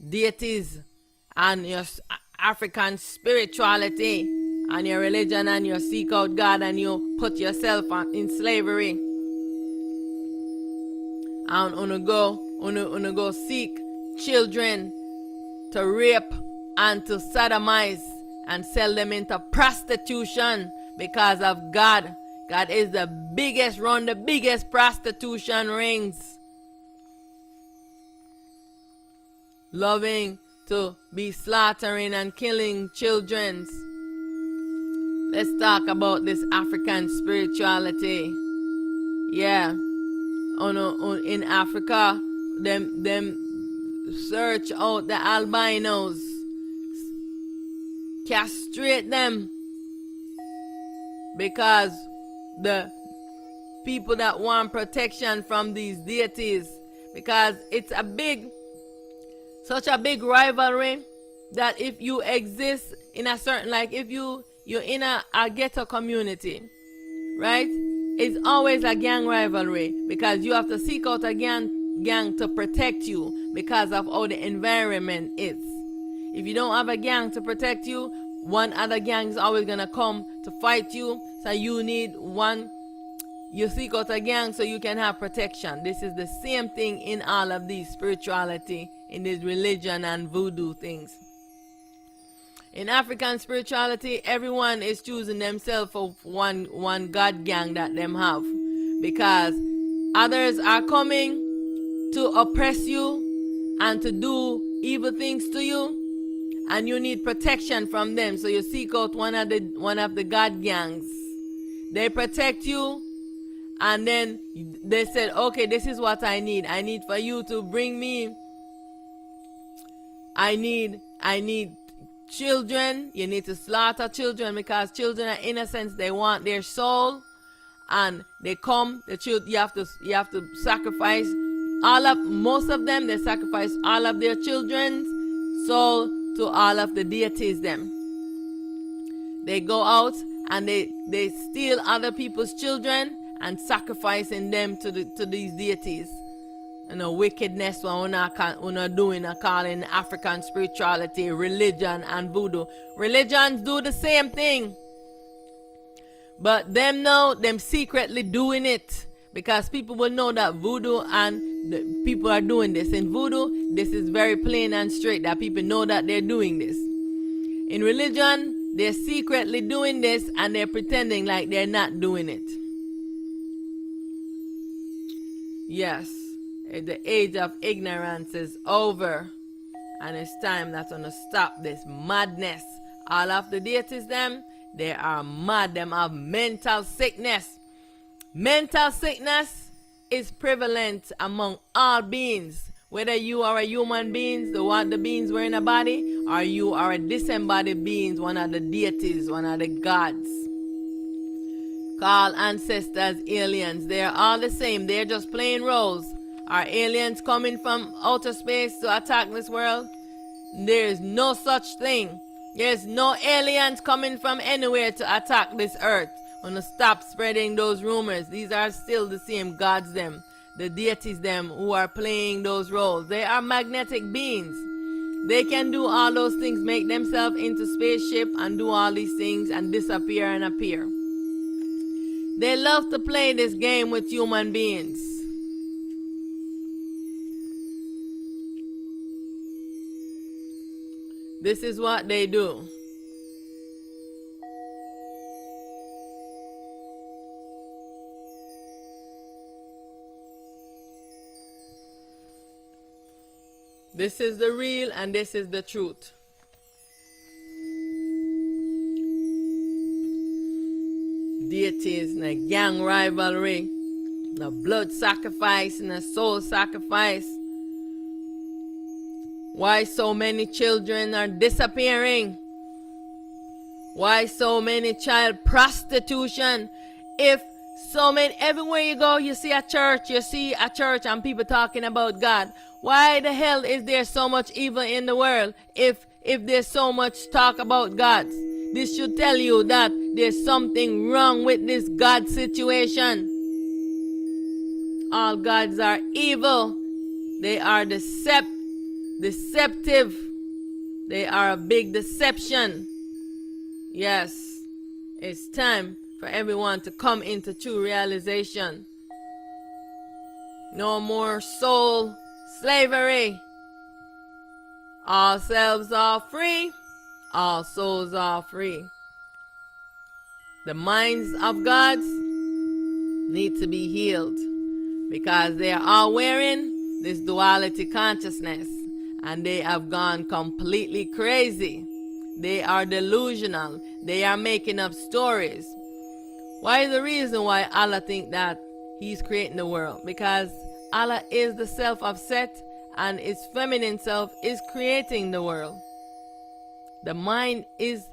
Deities and your African spirituality and your religion, and you seek out God and you put yourself in slavery. And uno go seek children to rape and to sodomize and sell them into prostitution because of God. God is the biggest, run the biggest prostitution rings. Loving to be slaughtering and killing children. Let's talk about this African spirituality. Yeah. In Africa, them search out the albinos, castrate them, because the people that want protection from these deities, because it's such a big rivalry that if you exist in a certain, like if you're in a ghetto community, right? It's always a gang rivalry because you have to seek out a gang to protect you because of how the environment is. If you don't have a gang to protect you, one other gang is always gonna come to fight you. So you need one. You seek out a gang so you can have protection. This is the same thing in all of these spirituality, in this religion and voodoo things. In African spirituality, everyone is choosing themselves for one God gang that them have, because others are coming to oppress you and to do evil things to you, and you need protection from them. So you seek out one of the God gangs. They protect you, and then they said, okay, this is what I need. I need for you to bring me. I need children. You need to slaughter children because children are innocent. They want their soul, and they come. The children, you have to sacrifice most of them. They sacrifice all of their children's soul to all of the deities. Them. They go out and they steal other people's children and sacrificing them to these deities. And the wickedness what we're doing, calling African spirituality, religion, and voodoo. Religions do the same thing, but them secretly doing it, because people will know that voodoo and the people are doing this. In voodoo, this is very plain and straight that people know that they're doing this. In religion, they're secretly doing this and they're pretending like they're not doing it. Yes. The age of ignorance is over, and it's time that's gonna stop this madness. All of the deities them, they are mad. Them have mental sickness. Mental sickness is prevalent among all beings, whether you are a human being, the beings wearing a body, or you are a disembodied being, one of the deities, one of the gods. Call ancestors aliens. They're all the same. They're just playing roles. Are aliens coming from outer space to attack this world? There is no such thing. There's no aliens coming from anywhere to attack this earth. Wanna stop spreading those rumors. These are still the same gods them, the deities them, who are playing those roles. They are magnetic beings. They can do all those things, make themselves into spaceship and do all these things and disappear and appear. They love to play this game with human beings. This is what they do. This is the real and this is the truth. Deities, the gang rivalry, the blood sacrifice and the soul sacrifice. Why so many children are disappearing? Why so many child prostitution? If so many, everywhere you go, you see a church and people talking about God. Why the hell is there so much evil in the world if there's so much talk about God? This should tell you that there's something wrong with this God situation. All gods are evil. They are deceptive. They are a big deception. Yes, it's time for everyone to come into true realization. No more soul slavery. All selves are free. All souls are free. The minds of gods need to be healed because they are all wearing this duality consciousness and they have gone completely crazy. They are delusional. They are making up stories. Why is the reason why Allah think that He's creating the world? Because Allah is the self of Set and its feminine self is creating the world. The mind is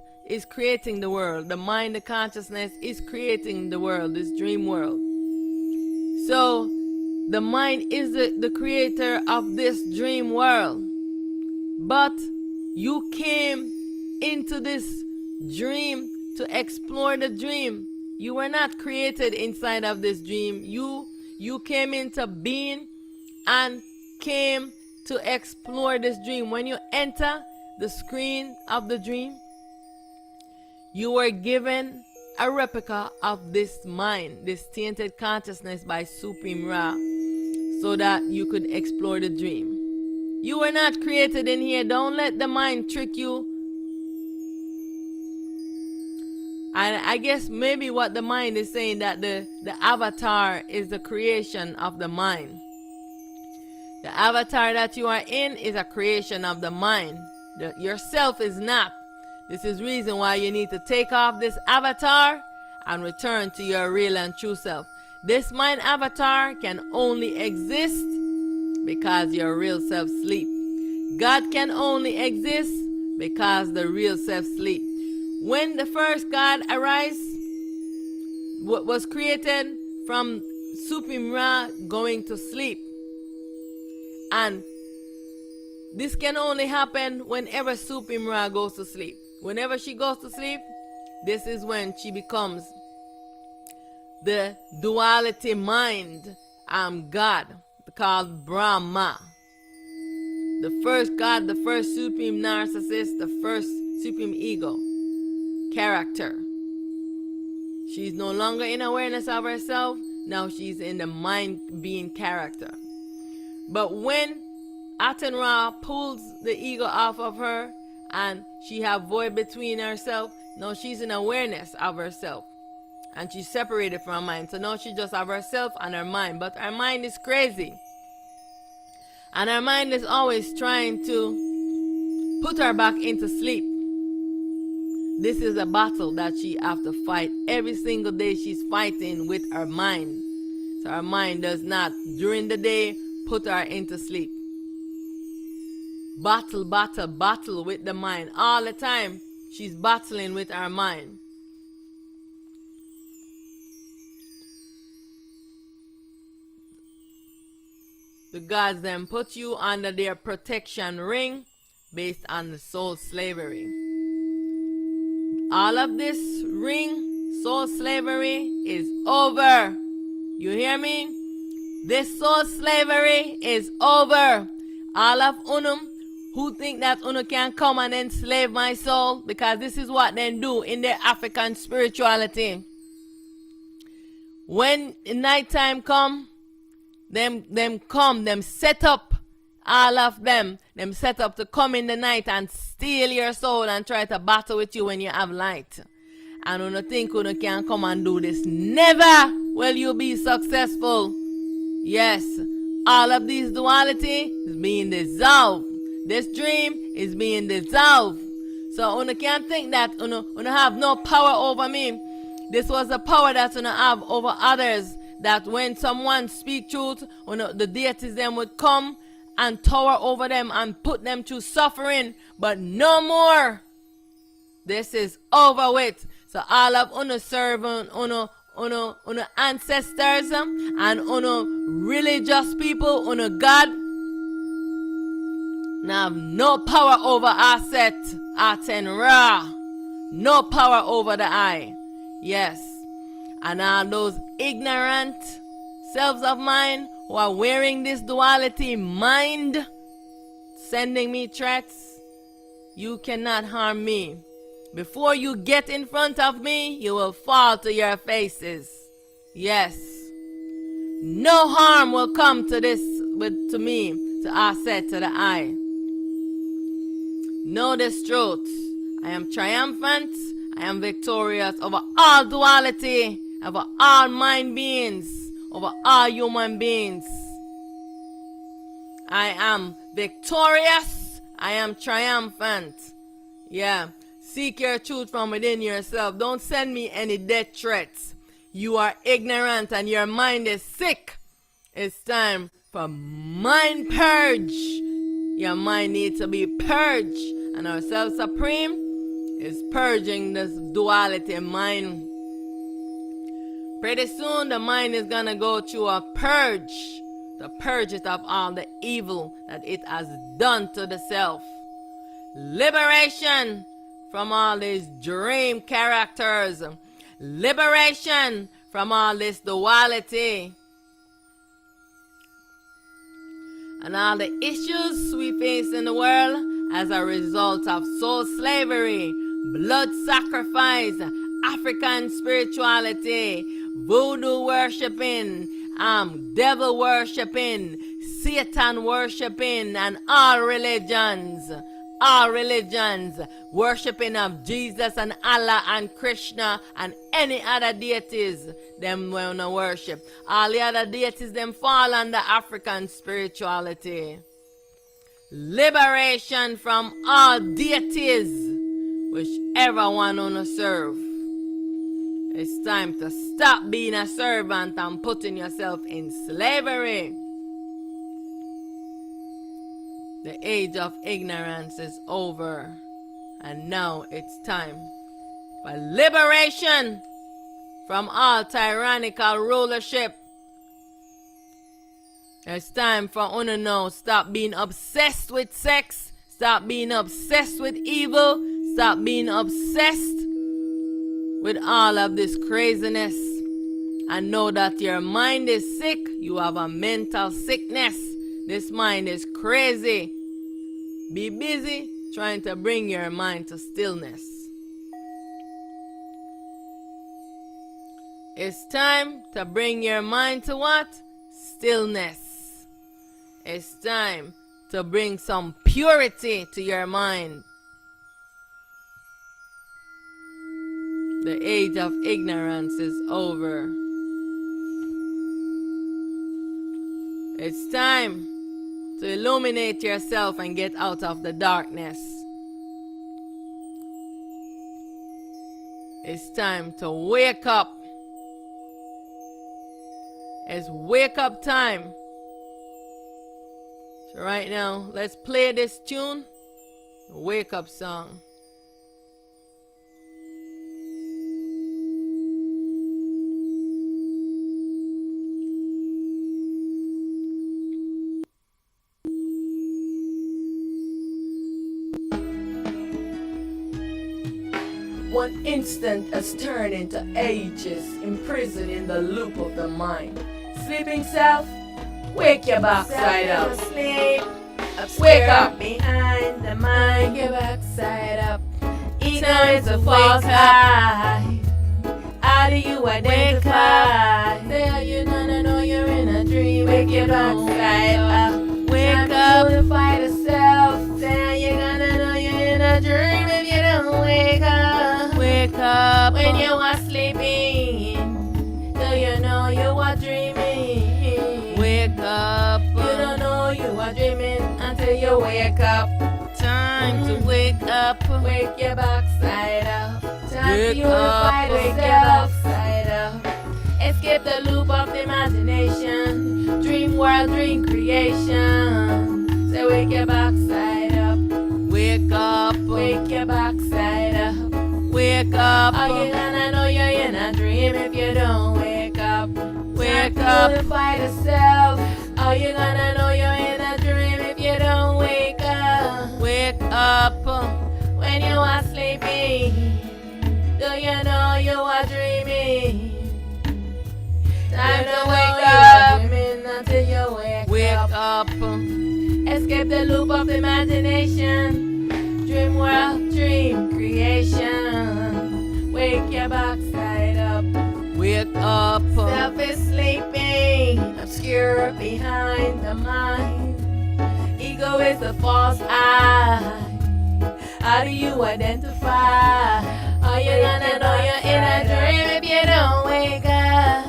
creating the world. The mind, the consciousness is creating the world, this dream world. So the mind is the creator of this dream world. But you came into this dream to explore the dream. You were not created inside of this dream. You came into being and came to explore this dream. When you enter the screen of the dream, you were given a replica of this mind, this tainted consciousness by Supreme Ra, so that you could explore the dream. You were not created in here. Don't let the mind trick you. And I guess maybe what the mind is saying, that the avatar is the creation of the mind. The avatar that you are in is a creation of the mind. Yourself is not. This is reason why you need to take off this avatar and return to your real and true self. This mind avatar can only exist because your real self sleep. God can only exist because the real self sleep. When the first God arise, what was created from Supreme Ra going to sleep. And this can only happen whenever Supreme Ra goes to sleep. Whenever she goes to sleep, this is when she becomes the Duality Mind, God, called Brahma. The first God, the first Supreme Narcissist, the first Supreme Ego character. She's no longer in awareness of herself. Now she's in the mind being character. But when Aten Ra pulls the ego off of her and she have void between herself, now she's in awareness of herself. And she's separated from her mind. So now she just have herself and her mind. But her mind is crazy. And her mind is always trying to put her back into sleep. This is a battle that she have to fight. Every single day she's fighting with her mind. So her mind does not, during the day, put her into sleep. Battle with the mind. All the time, she's battling with her mind. The gods then put you under their protection ring based on the soul slavery. All of this ring, soul slavery, is over. You hear me? This soul slavery is over. All of Unum who think that Unu can come and enslave my soul, because this is what they do in their African spirituality. When nighttime come, them set up, all of them set up to come in the night and steal your soul and try to battle with you when you have light. And Unu think Unu can come and do this. Never will you be successful. Yes, all of these duality is being dissolved. This dream is being dissolved. So Unu can't think that Unu have no power over me. This was the power that Unu have over others. That when someone speak truth, the deities them would come and tower over them and put them through suffering, but no more. This is over with. So all of uno servant, uno ancestors and uno religious people, uno God, now have no power over Aset, Aten Ra. No power over the I. Yes. And all those ignorant selves of mine who are wearing this duality mind, sending me threats, you cannot harm me. Before you get in front of me, you will fall to your faces. Yes. No harm will come to me, to Aset, to the I. Know this truth. I am triumphant. I am victorious over all duality, over all mind beings, over all human beings. I am victorious. I am triumphant. Yeah. Seek your truth from within yourself. Don't send me any death threats. You are ignorant and your mind is sick. It's time for mind purge. Your mind needs to be purged. And our Self-Supreme is purging this duality mind. Pretty soon the mind is going to go through a purge. To purge it of all the evil that it has done to the self. Liberation from all these dream characters. Liberation from all this duality. And all the issues we face in the world as a result of soul slavery, blood sacrifice, African spirituality, voodoo worshipping, devil worshipping, Satan worshipping, and all religions, worshipping of Jesus and Allah and Krishna and any other deities them wanna worship. All the other deities them fall under African spirituality. Liberation from all deities, whichever one wanna serve. It's time to stop being a servant and putting yourself in slavery. The age of ignorance is over, and now it's time for liberation from all tyrannical rulership. It's time for Uno now stop being obsessed with sex, stop being obsessed with evil, stop being obsessed with all of this craziness, and know that your mind is sick. You have a mental sickness. This mind is crazy. Be busy trying to bring your mind to stillness. It's time to bring your mind to what? Stillness. It's time to bring some purity to your mind. The age of ignorance is over. It's time to illuminate yourself and get out of the darkness. It's time to wake up. It's wake up time. So right now, let's play this tune, the wake up song. One instant has turned into ages, imprisoned in the loop of the mind. Sleeping self, wake your backside up. Sleep, wake up behind the mind. Wake your backside up. Ego is a false eye. How do you identify? Say you gonna know you're in a dream. Wake your backside up. Wake up to fight yourself. Say you're gonna know you're in a dream if you don't wake up. Wake up when you are sleeping. Do you know you are dreaming? Wake up. You don't know you are dreaming until you wake up. Time to wake up. Wake your backside up. Time for you to fight yourself. Wake your backside up. Escape the loop of the imagination. Dream world, dream creation. say wake your backside up. Wake up. Wake your backside up. Wake up. Are you gonna know you're in a dream if you don't wake up? Wake up. Unify the self. Are you gonna know you're in a dream if you don't wake up? Wake up. When you are sleeping, do you know you are dreaming? Time to wake up. Dreaming until you wake up. Escape the loop of imagination. Dream world, dream creation. Wake your backside up. Wake up. Self is sleeping, obscure behind the mind. Ego is the false eye. How do you identify? Are you gonna know you're in a dream if you don't wake up?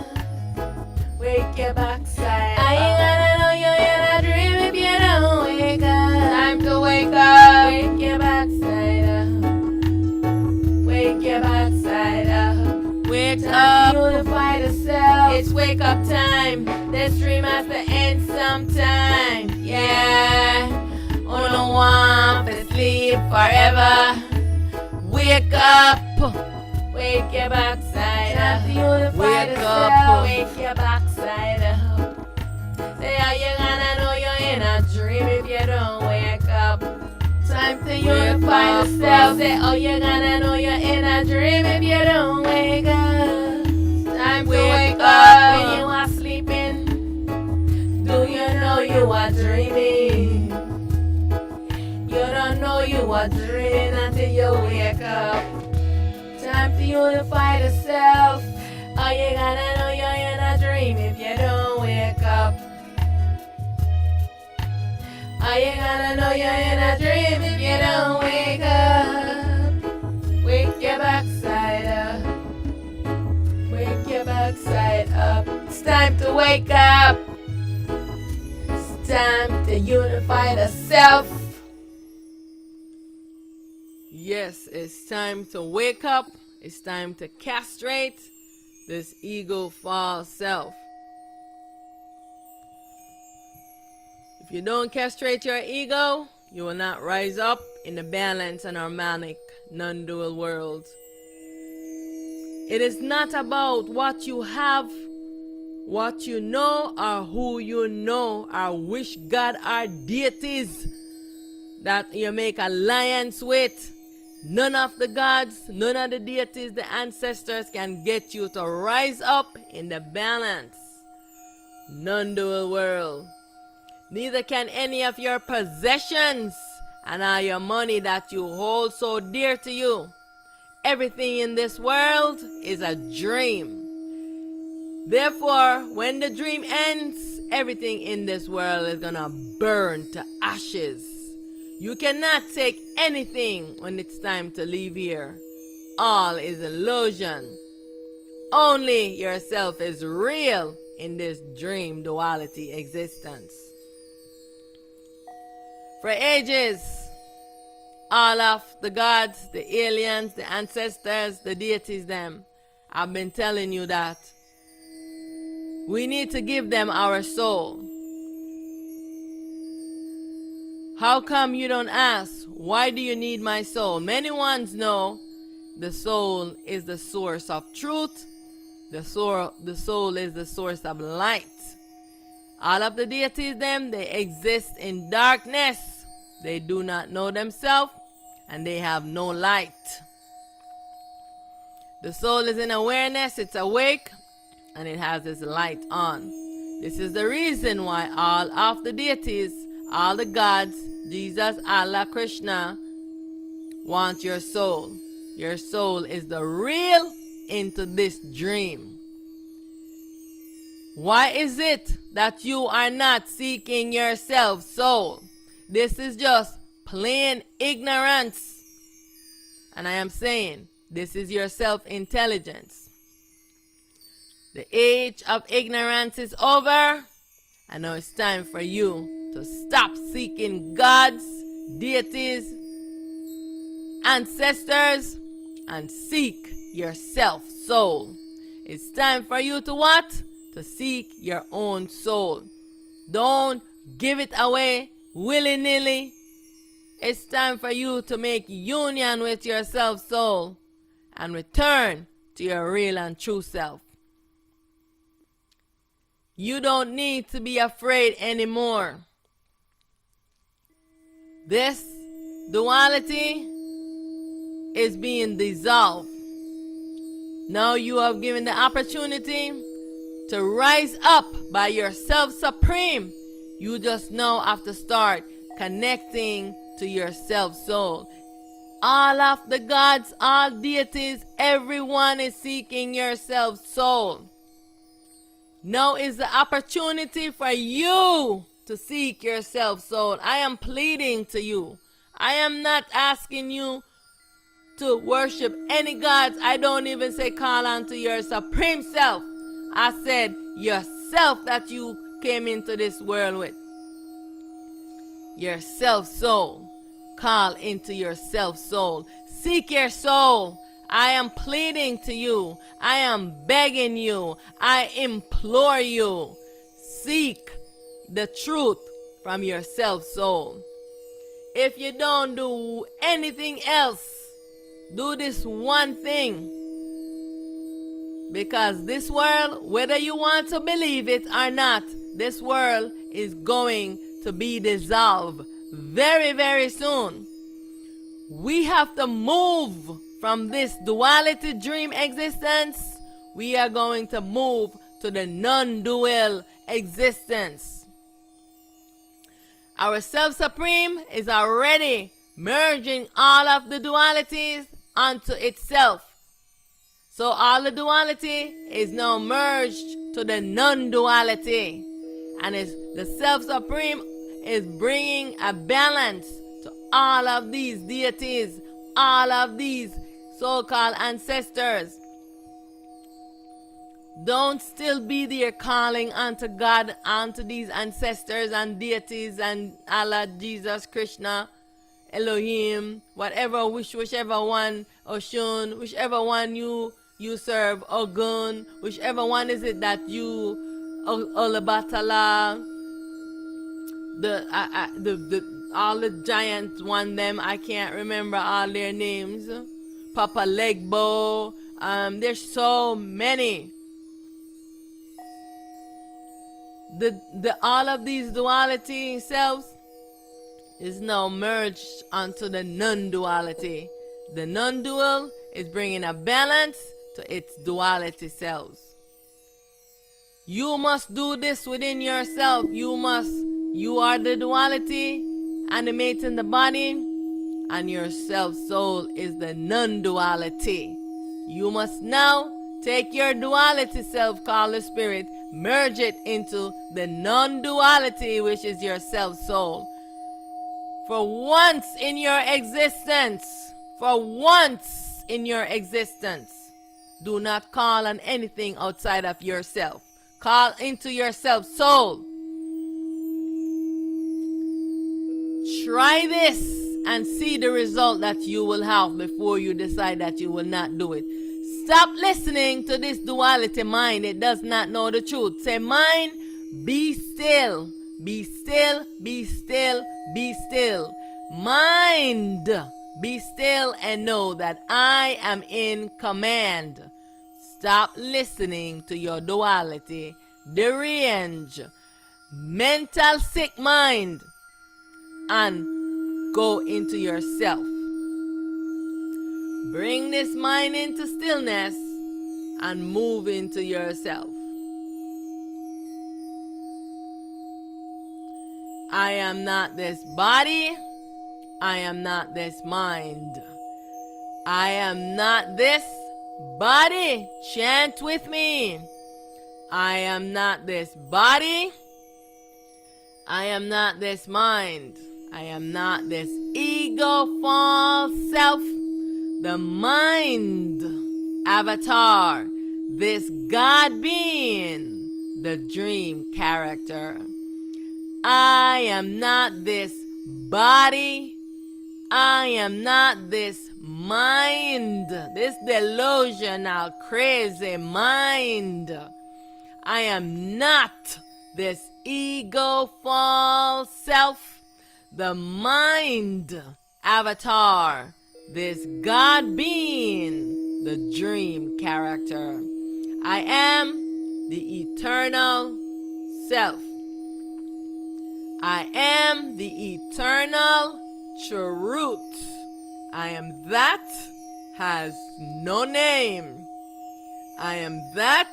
Wake your backside. Are you gonna know you're in a dream if you don't wake up? Time to wake up. Wake your backside up. Wake your backside up. Wake up. Unify the self. It's wake up time. This dream has to end sometime. Yeah. Oh no one to sleep forever. Wake up. Wake your backside up. Wake up. Wake your backside up. Say how you gonna know you're in a dream if you don't wake up? Time to unify the self. Say how you gonna know you're in a dream if you don't wake up? Time to wake up when you are sleeping. Do you know you are dreaming? You don't know you are dreaming until you wake up. Time to unify the self. Are you gonna know you're in a dream if you don't wake up? Are you gonna know you're in a dream if you don't wake up? Wake your backside up. Wake your backside up. It's time to wake up. It's time to unify the self. Yes, it's time to wake up. It's time to castrate this ego false self. If you don't castrate your ego, you will not rise up in the balanced and harmonic non-dual world. It is not about what you have, what you know, or who you know, or wish God or deities that you make alliance with. None of the gods, none of the deities, the ancestors can get you to rise up in the balance non-dual world. Neither can any of your possessions and all your money that you hold so dear to you. Everything in this world is a dream. Therefore, when the dream ends, everything in this world is gonna burn to ashes. You cannot take anything when it's time to leave here. All is illusion. Only yourself is real in this dream duality existence. For ages, all of the gods, the aliens, the ancestors, the deities, them, I've been telling you that we need to give them our soul. How come you don't ask, why do you need my soul? Many ones know the soul is the source of truth. The soul is the source of light. All of the deities, them, they exist in darkness. They do not know themselves and they have no light. The soul is in awareness, it's awake, and it has its light on. This is the reason why all of the deities, all the gods, Jesus, Allah, Krishna, want your soul. Your soul is the real into this dream. Why is it that you are not seeking yourself, soul? This is just plain ignorance. And I am saying, this is your self-intelligence. The age of ignorance is over. And now it's time for you to stop seeking gods, deities, ancestors, and seek yourself, soul. It's time for you to what? To seek your own soul. Don't give it away willy-nilly. It's time for you to make union with your self-soul and return to your real and true self. You don't need to be afraid anymore. This duality is being dissolved. Now you have given the opportunity to rise up by yourself supreme. You just now have to start connecting to your self soul. All of the gods, all deities, everyone is seeking your self soul. Now is the opportunity for you to seek your self soul. I am pleading to you. I am not asking you to worship any gods. I don't even say call on to your supreme self. I said yourself that you came into this world with. Your self soul. Call into your self soul. Seek your soul. I am pleading to you. I am begging you. I implore you. Seek the truth from your self soul. If you don't do anything else, do this one thing. Because this world, whether you want to believe it or not, this world is going to be dissolved very, very soon. We have to move from this duality dream existence. We are going to move to the non-dual existence. Our self-supreme is already merging all of the dualities onto itself. So all the duality is now merged to the non-duality. And the self-supreme is bringing a balance to all of these deities, all of these so-called ancestors. Don't still be there calling unto God, unto these ancestors and deities and Allah, Jesus, Krishna, Elohim, whatever, whichever one, Oshun, whichever one you serve, Ogun, whichever one is it that you, Olabatala, all the giants one them, I can't remember all their names. Papa Legbo, there's so many. All of these duality selves is now merged onto the non-duality. The non-dual is bringing a balance to its duality selves. You must do this within yourself. You are the duality animating the body, and your self-soul is the non-duality. You must now take your duality self, called the spirit, merge it into the non-duality, which is your self-soul. For once in your existence, do not call on anything outside of yourself. Call into your self-soul. Try this and see the result that you will have before you decide that you will not do it. Stop listening to this duality mind. It does not know the truth. Say, mind, be still. Be still, be still, be still. Mind, be still and know that I am in command. Stop listening to your duality, deranged, mental sick mind, and go into yourself. Bring this mind into stillness and move into yourself. I am not this body. I am not this mind. I am not this body. Chant with me. I am not this body. I am not this mind. I am not this ego, false self, the mind avatar, this God being, the dream character. I am not this body. I am not this mind, this delusional, crazy mind. I am not this ego, false self. the mind avatar, this God being, the dream character. I am the eternal self. I am the eternal truth. I am that has no name. I am that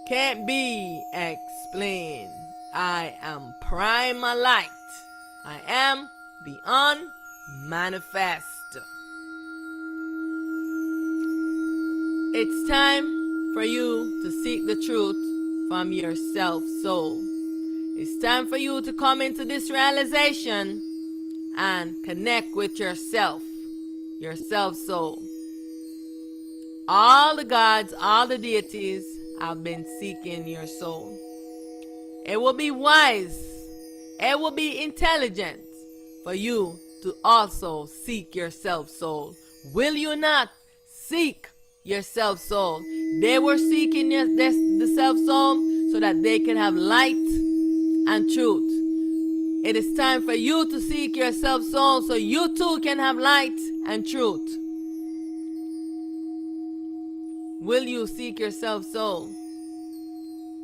can't be explained. I am primal light. I am the unmanifest. It's time for you to seek the truth from your self-soul. It's time for you to come into this realization and connect with yourself, your self-soul. All the gods, all the deities have been seeking your soul. It will be wise, it will be intelligent for you to also seek your self-soul. Will you not seek your self-soul? They were seeking the self-soul so that they can have light and truth. It is time for you to seek your self-soul so you too can have light and truth. Will you seek your self-soul?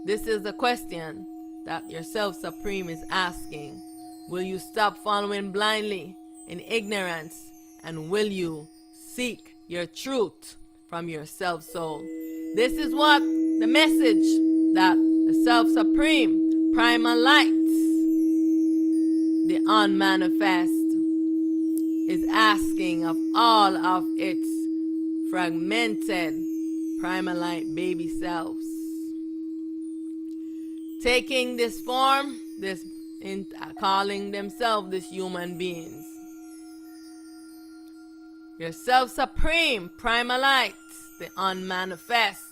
This is the question that your self-supreme is asking. Will you stop following blindly in ignorance, and will you seek your truth from your self-soul? This is what the message that the self-supreme primal light, the unmanifest, is asking of all of its fragmented primal light baby selves. Taking this form, calling themselves these human beings. Your self-supreme primal light, the unmanifest.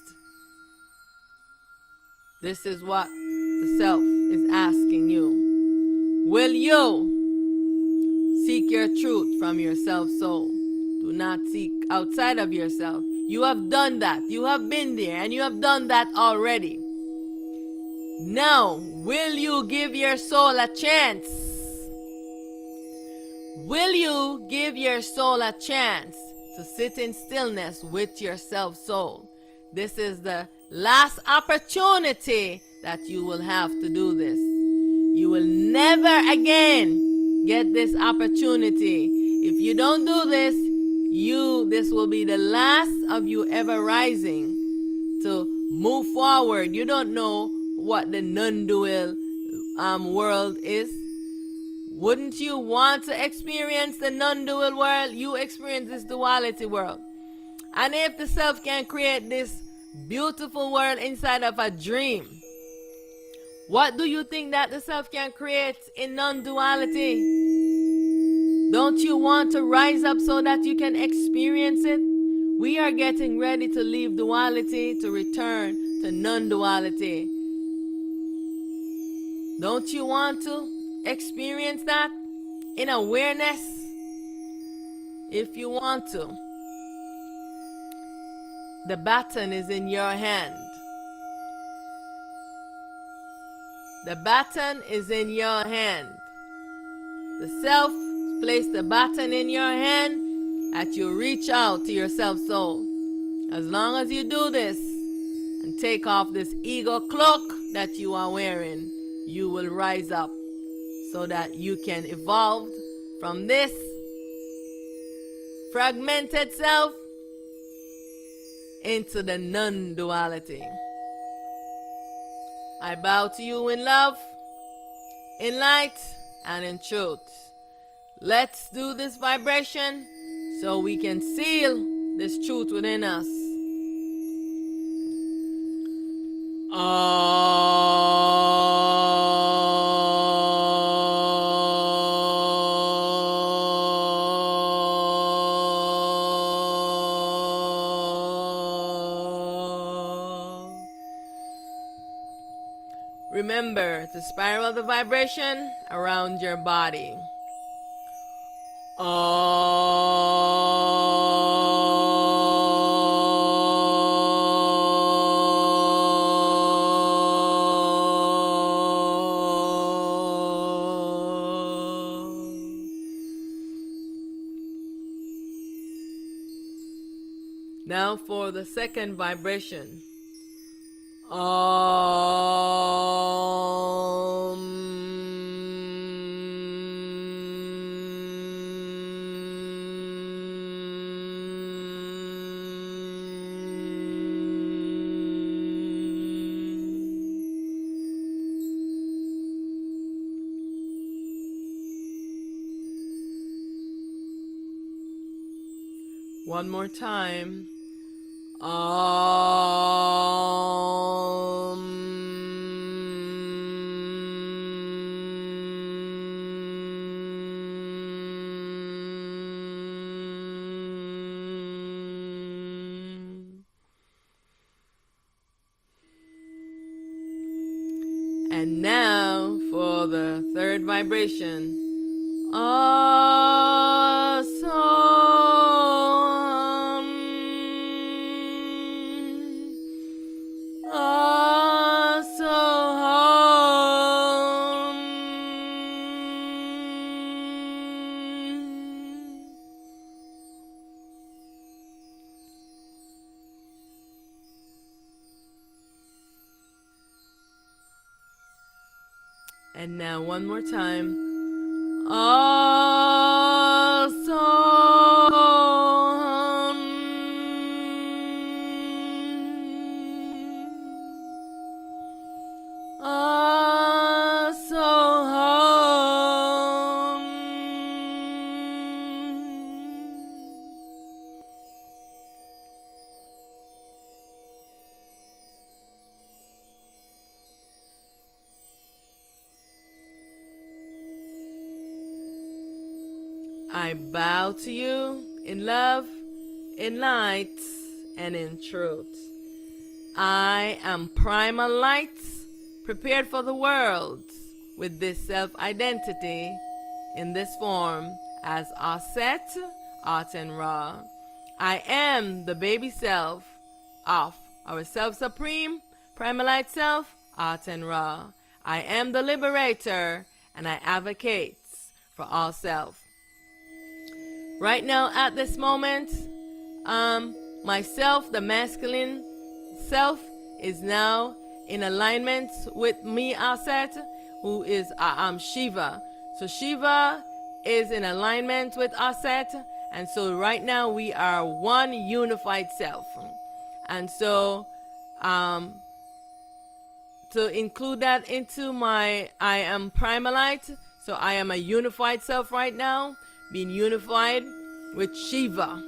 This is what the self is asking you. Will you seek your truth from your self-soul? Do not seek outside of yourself. You have done that. You have been there and you have done that already. Now, will you give your soul a chance? Will you give your soul a chance to sit in stillness with your self-soul? This is the last opportunity that you will have to do this. You will never again get this opportunity. If you don't do this, this will be the last of you ever rising to move forward. You don't know what the non-dual world is. Wouldn't you want to experience the non-dual world? You experience this duality world. And if the self can create this beautiful world inside of a dream, what do you think that the self can create in non-duality? Don't you want to rise up so that you can experience it? We are getting ready to leave duality to return to non-duality. Don't you want to experience that in awareness? If you want to, the baton is in your hand. The baton is in your hand. The self place the baton in your hand that you reach out to your self-soul. As long as you do this and take off this ego cloak that you are wearing, you will rise up so that you can evolve from this fragmented self into the non-duality. I bow to you in love, in light, and in truth. Let's do this vibration so we can seal this truth within us. Remember to spiral the vibration around your body. Now for the second vibration. One more time. And now for the third vibration. And now one more time. I bow to you in love, in light, and in truth. I am primal light, prepared for the world with this self-identity in this form as Aset, Art and Ra. I am the baby self of our self-supreme, primal light self, Art and Ra. I am the liberator, and I advocate for all self. Right now, at this moment, myself, the masculine self, is now in alignment with me, Aset, who is Shiva. So Shiva is in alignment with Aset, and so right now we are one unified self. And so, to include that into my I am primalite, so I am a unified self right now, being unified with Shiva.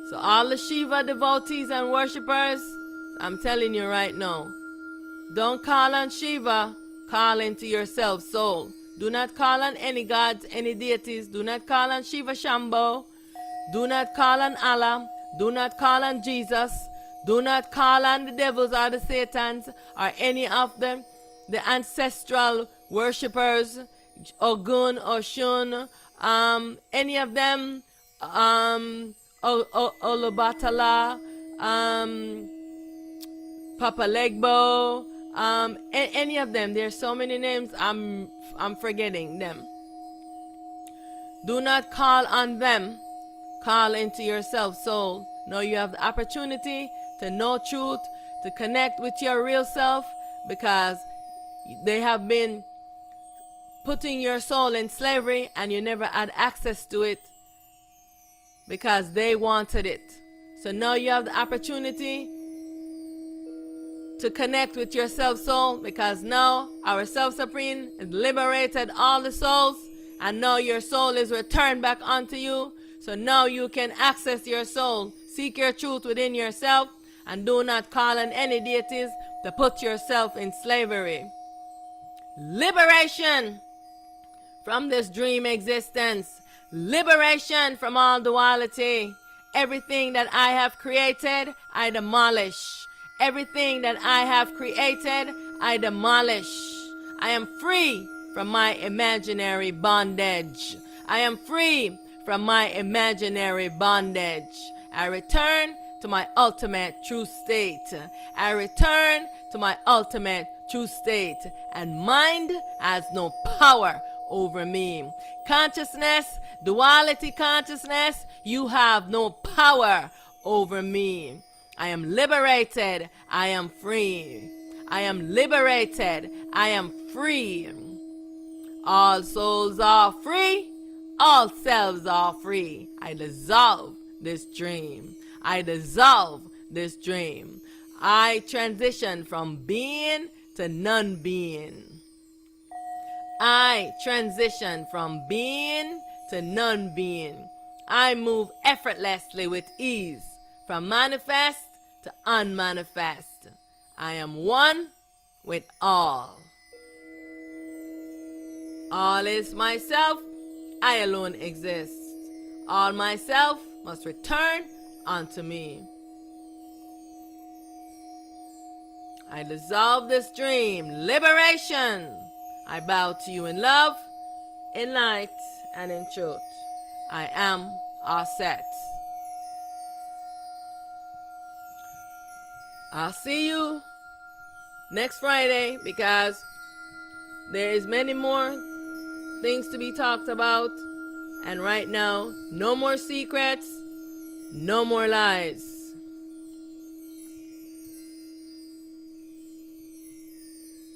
So all the Shiva devotees and worshippers, I'm telling you right now, don't call on Shiva, call into yourself, soul. Do not call on any gods, any deities. Do not call on Shiva Shambho. Do not call on Allah. Do not call on Jesus. Do not call on the devils or the satans or any of them, the ancestral worshippers, Ogun, Oshun, any of them, Olobatala, Papa Legbo, any of them. There's so many names, I'm forgetting them. Do not call on them. Call into yourself, soul. Now you have the opportunity to know truth, to connect with your real self, because they have been putting your soul in slavery and you never had access to it because they wanted it. So now you have the opportunity to connect with your self soul, because now our self supreme has liberated all the souls, and now your soul is returned back unto you. So now you can access your soul, seek your truth within yourself, and do not call on any deities to put yourself in slavery. Liberation from this dream existence. Liberation from all duality. Everything that I have created, I demolish. Everything that I have created, I demolish. I am free from my imaginary bondage. I am free from my imaginary bondage. I return to my ultimate true state. I return to my ultimate true state. And mind has no power over me. Consciousness, duality consciousness, you have no power over me. I am liberated. I am free. I am liberated. I am free. All souls are free. All selves are free. I dissolve this dream. I dissolve this dream. I transition from being to non-being. I transition from being to non-being. I move effortlessly with ease from manifest to unmanifest. I am one with all. All is myself. I alone exist. All myself must return unto me. I dissolve this dream. Liberation. I bow to you in love, in light, and in truth. I am all set. I'll see you next Friday because there is many more things to be talked about. And right now, no more secrets, no more lies.